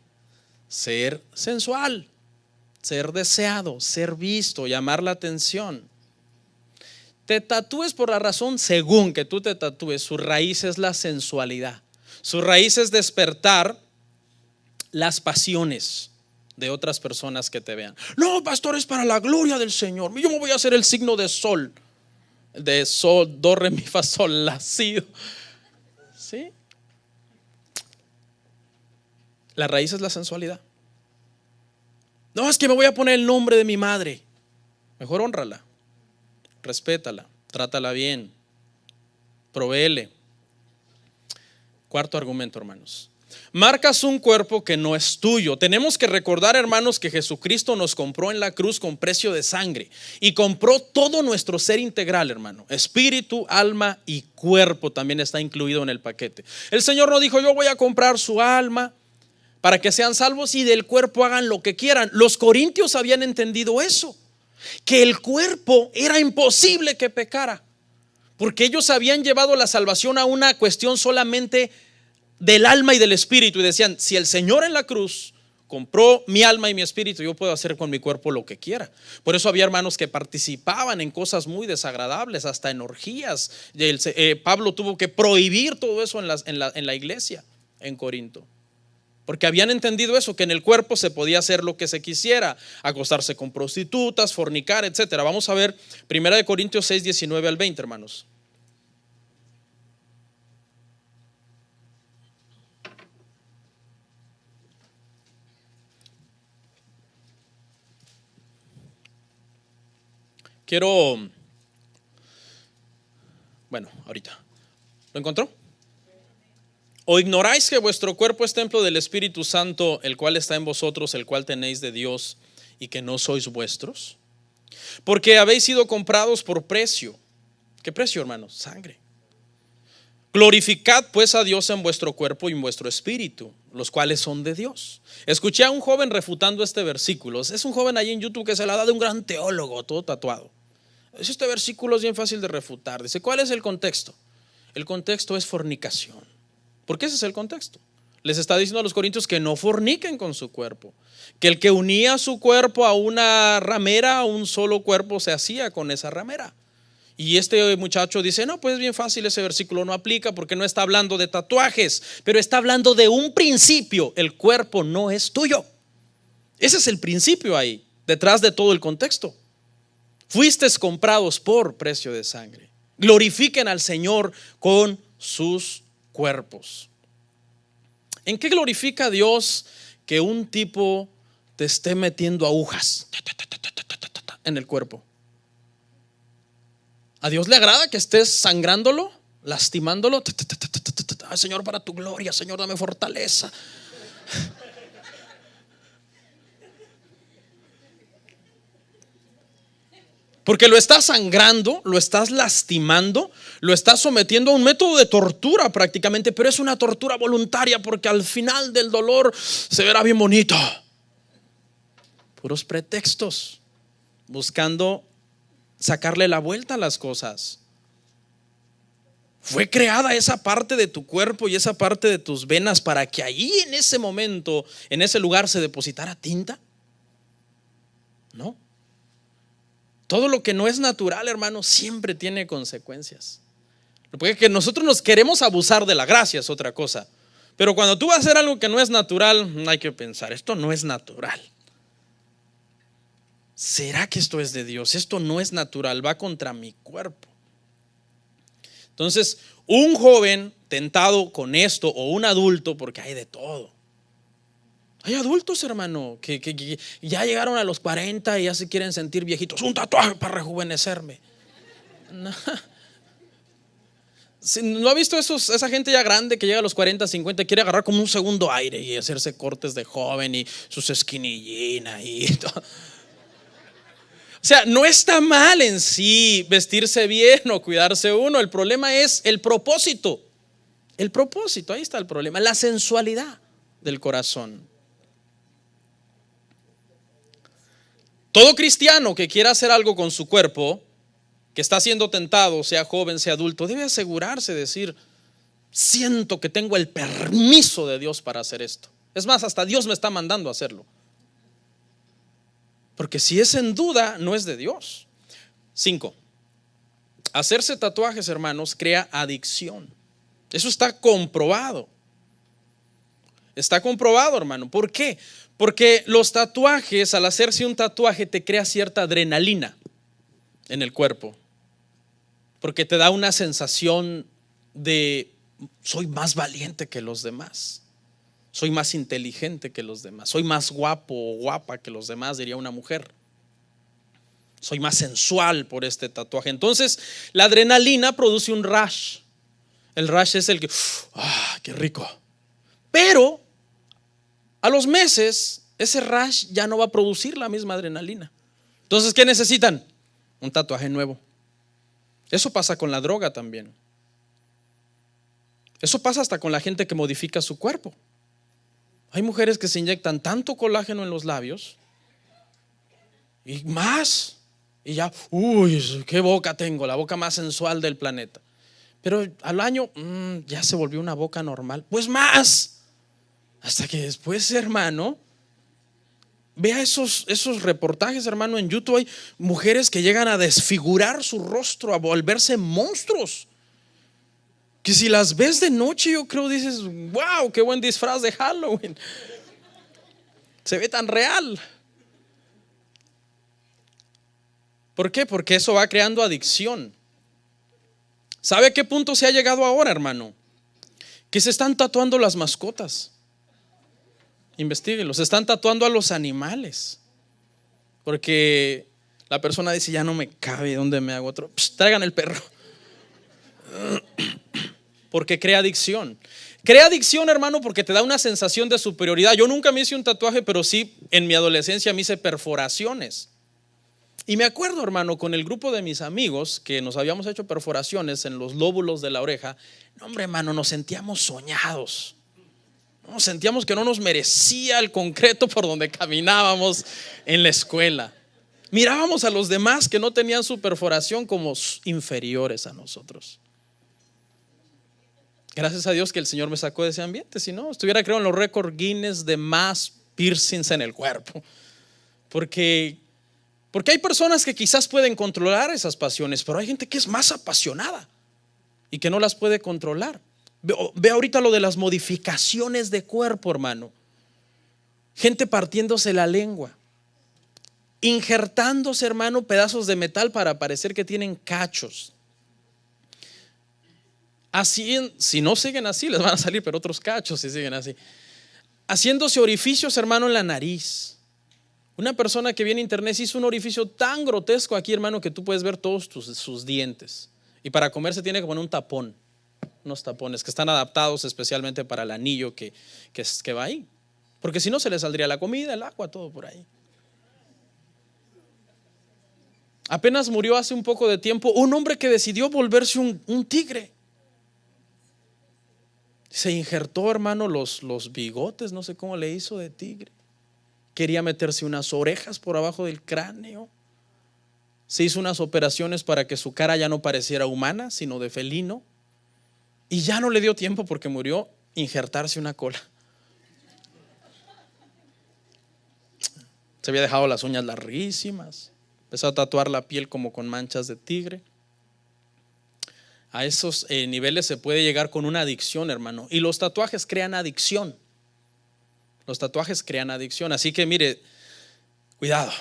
Ser sensual, ser deseado, ser visto, llamar la atención. Te tatúes por la razón según que tú te tatúes, su raíz es la sensualidad. Su raíz es despertar las pasiones de otras personas que te vean. No, pastor, es para la gloria del Señor. Yo me voy a hacer el signo de sol, do, re, mi, fa, sol, la, si. ¿Sí? La raíz es la sensualidad. No, es que me voy a poner el nombre de mi madre. Mejor hónrala, respétala, trátala bien, provéele. Cuarto argumento, hermanos. Marcas un cuerpo que no es tuyo. Tenemos que recordar, hermanos, que Jesucristo nos compró en la cruz con precio de sangre y compró todo nuestro ser integral, hermano. Espíritu, alma y cuerpo también está incluido en el paquete. El Señor no dijo: yo voy a comprar su alma para que sean salvos y del cuerpo hagan lo que quieran. Los corintios habían entendido eso, que el cuerpo era imposible que pecara, porque ellos habían llevado la salvación a una cuestión solamente del alma y del espíritu, y decían: si el Señor en la cruz compró mi alma y mi espíritu, yo puedo hacer con mi cuerpo lo que quiera. Por eso había hermanos que participaban en cosas muy desagradables, hasta en orgías. Pablo tuvo que prohibir todo eso en la iglesia en Corinto, porque habían entendido eso, que en el cuerpo se podía hacer lo que se quisiera, acostarse con prostitutas, fornicar, etcétera. Vamos a ver 1 Corintios 6, 19 al 20, hermanos. Ahorita. ¿Lo encontró? ¿O ignoráis que vuestro cuerpo es templo del Espíritu Santo, el cual está en vosotros, el cual tenéis de Dios, y que no sois vuestros? Porque habéis sido comprados por precio. ¿Qué precio, hermanos? Sangre. Glorificad pues a Dios en vuestro cuerpo y en vuestro espíritu, los cuales son de Dios. Escuché a un joven refutando este versículo. Es un joven ahí en YouTube que se la da de un gran teólogo, todo tatuado. Este versículo es bien fácil de refutar. Dice: ¿cuál es el contexto? El contexto es fornicación. Porque ese es el contexto. Les está diciendo a los corintios que no forniquen con su cuerpo, que el que unía su cuerpo a una ramera, a un solo cuerpo, se hacía con esa ramera. Y este muchacho dice: no, pues es bien fácil, ese versículo no aplica porque no está hablando de tatuajes, pero está hablando de un principio: el cuerpo no es tuyo. Ese es el principio ahí, detrás de todo el contexto. Fuisteis comprados por precio de sangre. Glorifiquen al Señor con sus cuerpos. ¿En qué glorifica a Dios que un tipo te esté metiendo agujas en el cuerpo? ¿A Dios le agrada que estés sangrándolo, lastimándolo? Ay, Señor, para tu gloria, Señor, dame fortaleza. Porque lo estás sangrando, lo estás lastimando, lo estás sometiendo a un método de tortura prácticamente, pero es una tortura voluntaria, porque al final del dolor se verá bien bonito. Puros pretextos, buscando sacarle la vuelta a las cosas. Fue creada esa parte de tu cuerpo y esa parte de tus venas para que ahí en ese momento, en ese lugar, se depositara tinta. No. Todo lo que no es natural, hermano, siempre tiene consecuencias. Porque nosotros nos queremos abusar de la gracia, es otra cosa. Pero cuando tú vas a hacer algo que no es natural, hay que pensar: esto no es natural. ¿Será que esto es de Dios? Esto no es natural, va contra mi cuerpo. Entonces, un joven tentado con esto, o un adulto, porque hay de todo. Hay adultos, hermano, que ya llegaron a los 40 y ya se quieren sentir viejitos. Un tatuaje para rejuvenecerme. No. ¿No ha visto esa gente ya grande que llega a los 40, 50 y quiere agarrar como un segundo aire y hacerse cortes de joven y sus skinny jeans y todo? O sea, no está mal en sí vestirse bien o cuidarse uno. El problema es el propósito. El propósito, ahí está el problema. La sensualidad del corazón. Todo cristiano que quiera hacer algo con su cuerpo, que está siendo tentado, sea joven, sea adulto, debe asegurarse de decir: siento que tengo el permiso de Dios para hacer esto. Es más, hasta Dios me está mandando a hacerlo. Porque si es en duda, no es de Dios. 5. Hacerse tatuajes, hermanos, crea adicción. Eso está comprobado. Está comprobado, hermano. ¿Por qué? Porque los tatuajes, al hacerse un tatuaje, te crea cierta adrenalina en el cuerpo. Porque te da una sensación de: soy más valiente que los demás, soy más inteligente que los demás, soy más guapo o guapa que los demás, diría una mujer. Soy más sensual por este tatuaje. Entonces la adrenalina produce un rush. El rush es el que, qué rico. Pero a los meses ese rush ya no va a producir la misma adrenalina. Entonces, ¿qué necesitan? Un tatuaje nuevo. Eso pasa con la droga también. Eso pasa hasta con la gente que modifica su cuerpo. Hay mujeres que se inyectan tanto colágeno en los labios y más, y ya, qué boca tengo, la boca más sensual del planeta. Pero al año ya se volvió una boca normal. Pues más, hasta que después, hermano, vea esos reportajes, hermano, en YouTube. Hay mujeres que llegan a desfigurar su rostro, a volverse monstruos, que si las ves de noche, yo creo, dices: wow, qué buen disfraz de Halloween. Se ve tan real. ¿Por qué? Porque eso va creando adicción. ¿Sabe a qué punto se ha llegado ahora, hermano? Que se están tatuando las mascotas. Investíguenlo. Se están tatuando a los animales. Porque la persona dice: ya no me cabe, ¿dónde me hago otro? Traigan el perro. Porque crea adicción. Crea adicción, hermano, porque te da una sensación de superioridad. Yo nunca me hice un tatuaje, pero sí en mi adolescencia me hice perforaciones. Y me acuerdo, hermano, con el grupo de mis amigos que nos habíamos hecho perforaciones en los lóbulos de la oreja. No, hombre, hermano, nos sentíamos soñados. Nos sentíamos que no nos merecía el concreto por donde caminábamos en la escuela. Mirábamos a los demás que no tenían su perforación como inferiores a nosotros. Gracias a Dios que el Señor me sacó de ese ambiente. Si no, estuviera, creo, en los récords Guinness de más piercings en el cuerpo. Porque hay personas que quizás pueden controlar esas pasiones, pero hay gente que es más apasionada y que no las puede controlar. Ve ahorita lo de las modificaciones de cuerpo, hermano. Gente partiéndose la lengua, injertándose, hermano, pedazos de metal para parecer que tienen cachos. Así, si no siguen así, les van a salir pero otros cachos si siguen así. Haciéndose orificios, hermano, en la nariz. Una persona que viene a internet hizo un orificio tan grotesco aquí, hermano, que tú puedes ver todos sus dientes. Y para comer se tiene que poner un tapón, unos tapones que están adaptados especialmente para el anillo que va ahí. Porque si no, se le saldría la comida, el agua, todo por ahí. Apenas murió hace un poco de tiempo un hombre que decidió volverse un tigre. Se injertó, hermano, los bigotes, no sé cómo le hizo, de tigre. Quería meterse unas orejas por abajo del cráneo. Se hizo unas operaciones para que su cara ya no pareciera humana, sino de felino. Y ya no le dio tiempo, porque murió, injertarse una cola. Se había dejado las uñas larguísimas. Empezó a tatuar la piel como con manchas de tigre. A esos niveles se puede llegar con una adicción, hermano. Y los tatuajes crean adicción. Los tatuajes crean adicción. Así que mire, cuidado.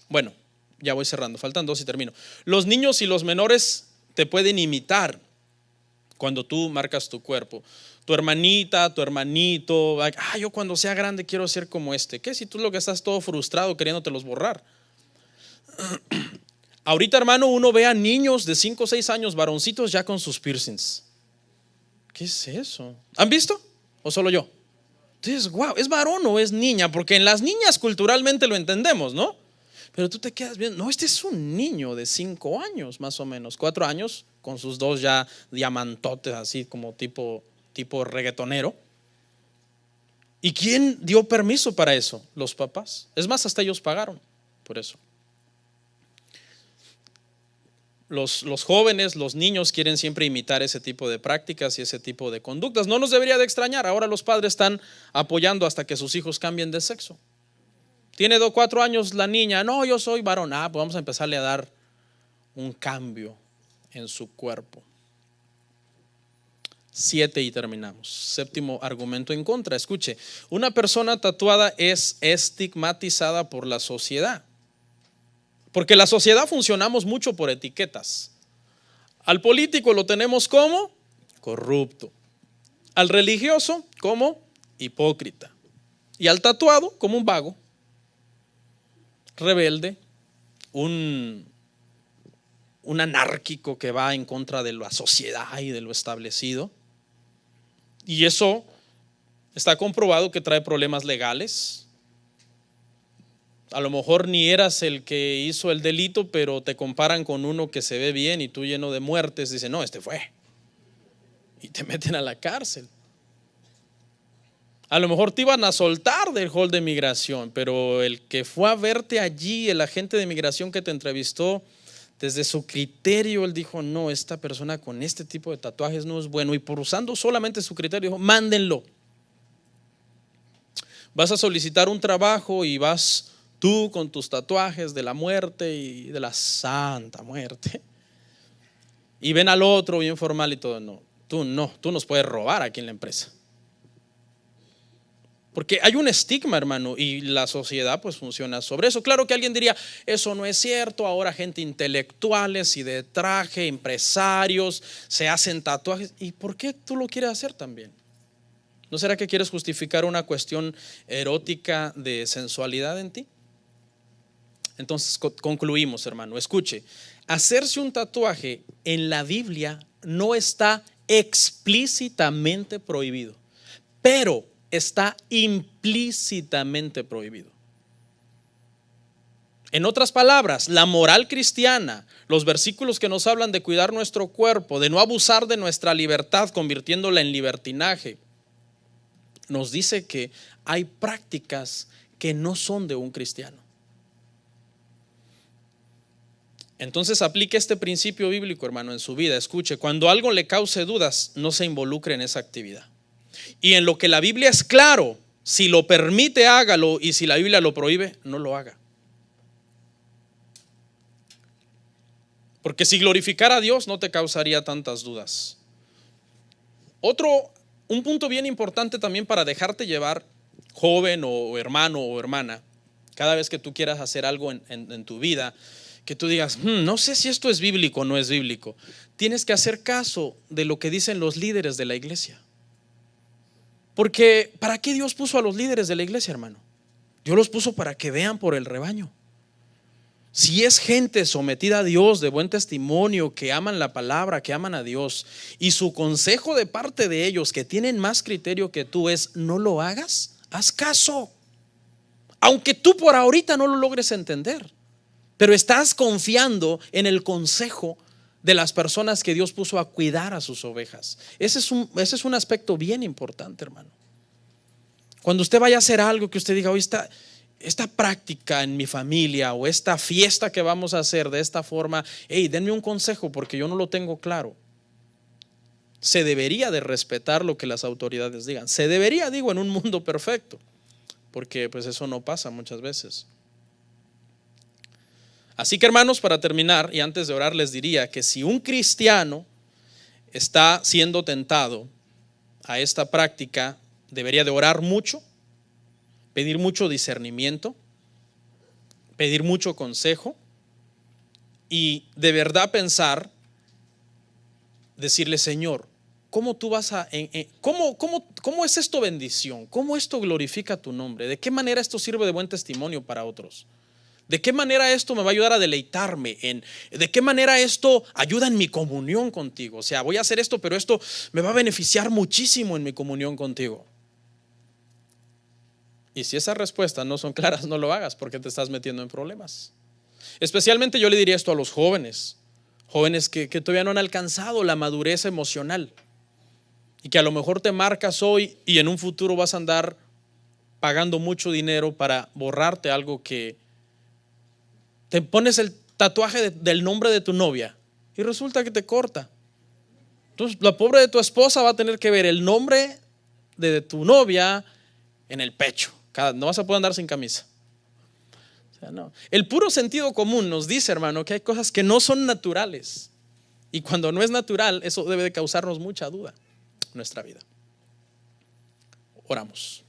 Bueno, ya voy cerrando, faltan 2 y termino. Los niños y los menores te pueden imitar cuando tú marcas tu cuerpo. Tu hermanita, tu hermanito, yo cuando sea grande quiero ser como este. ¿Qué si tú lo que estás todo frustrado queriéndotelos borrar? Ahorita, hermano, uno ve a niños de 5 o 6 años, varoncitos ya con sus piercings. ¿Qué es eso? ¿Han visto? ¿O solo yo? Entonces, wow, ¿es varón o es niña? Porque en las niñas culturalmente lo entendemos, ¿no? Pero tú te quedas viendo, no, este es un niño de 5 años más o menos, 4 años, con sus dos ya diamantotes así como tipo reggaetonero. ¿Y quién dio permiso para eso? Los papás. Es más, hasta ellos pagaron por eso. Los jóvenes, los niños quieren siempre imitar ese tipo de prácticas y ese tipo de conductas. No nos debería de extrañar. Ahora los padres están apoyando hasta que sus hijos cambien de sexo. Tiene 4 años la niña, no, yo soy varón. Pues vamos a empezarle a dar un cambio en su cuerpo. 7 y terminamos. 7º argumento en contra. Escuche, una persona tatuada es estigmatizada por la sociedad. Porque la sociedad funcionamos mucho por etiquetas. Al político lo tenemos como corrupto. Al religioso como hipócrita. Y al tatuado como un vago, rebelde, un anárquico que va en contra de la sociedad y de lo establecido. Y eso está comprobado que trae problemas legales. A lo mejor ni eras el que hizo el delito, pero te comparan con uno que se ve bien y tú lleno de muertes, dicen, no, este fue. Y te meten a la cárcel. A lo mejor te iban a soltar del hall de migración, pero el que fue a verte allí, el agente de migración que te entrevistó, desde su criterio, él dijo, no, esta persona con este tipo de tatuajes no es bueno. Y por usando solamente su criterio, dijo, mándenlo. Vas a solicitar un trabajo y vas tú con tus tatuajes de la muerte y de la santa muerte. Y ven al otro bien formal y todo. No, tú nos puedes robar aquí en la empresa. Porque hay un estigma, hermano, y la sociedad pues funciona sobre eso. Claro que alguien diría, eso no es cierto, ahora gente intelectuales y de traje, empresarios, se hacen tatuajes. ¿Y por qué tú lo quieres hacer también? ¿No será que quieres justificar una cuestión erótica de sensualidad en ti? Entonces concluimos, hermano, escuche, hacerse un tatuaje en la Biblia no está explícitamente prohibido, pero está implícitamente prohibido. En otras palabras, la moral cristiana, los versículos que nos hablan de cuidar nuestro cuerpo, de no abusar de nuestra libertad convirtiéndola en libertinaje, nos dice que hay prácticas que no son de un cristiano. Entonces aplique este principio bíblico, hermano, en su vida. Escuche, cuando algo le cause dudas, no se involucre en esa actividad. Y en lo que la Biblia es claro, si lo permite, hágalo, y si la Biblia lo prohíbe, no lo haga. Porque si glorificara a Dios no te causaría tantas dudas. Un punto bien importante también para dejarte llevar, joven o hermano o hermana, cada vez que tú quieras hacer algo en tu vida, que tú digas, no sé si esto es bíblico o no es bíblico. Tienes que hacer caso de lo que dicen los líderes de la iglesia. Porque ¿para qué Dios puso a los líderes de la iglesia, hermano? Dios los puso para que vean por el rebaño. Si es gente sometida a Dios, de buen testimonio, que aman la palabra, que aman a Dios, y su consejo de parte de ellos, que tienen más criterio que tú, es no lo hagas, haz caso. Aunque tú por ahorita no lo logres entender, pero estás confiando en el consejo de las personas que Dios puso a cuidar a sus ovejas. Ese es un aspecto bien importante, hermano. Cuando usted vaya a hacer algo que usted diga, hoy esta práctica en mi familia o esta fiesta que vamos a hacer de esta forma, denme un consejo porque yo no lo tengo claro. Se debería de respetar lo que las autoridades digan. Se debería, digo, en un mundo perfecto, porque pues eso no pasa muchas veces. Así que, hermanos, para terminar y antes de orar, les diría que si un cristiano está siendo tentado a esta práctica, debería de orar mucho, pedir mucho discernimiento, pedir mucho consejo y de verdad pensar, decirle, Señor, cómo tú vas a, cómo es esto bendición, cómo esto glorifica tu nombre, de qué manera esto sirve de buen testimonio para otros, de qué manera esto me va a ayudar a deleitarme, de qué manera esto ayuda en mi comunión contigo. O sea, voy a hacer esto, pero esto me va a beneficiar muchísimo en mi comunión contigo. Y si esas respuestas no son claras, no lo hagas, porque te estás metiendo en problemas. Especialmente yo le diría esto a los jóvenes que todavía no han alcanzado la madurez emocional y que a lo mejor te marcas hoy y en un futuro vas a andar pagando mucho dinero para borrarte algo, que te pones el tatuaje del nombre de tu novia y resulta que te corta. Entonces la pobre de tu esposa va a tener que ver el nombre de tu novia en el pecho. No vas a poder andar sin camisa. O sea, no. El puro sentido común nos dice, hermano, que hay cosas que no son naturales, y cuando no es natural, eso debe de causarnos mucha duda en nuestra vida. Oramos.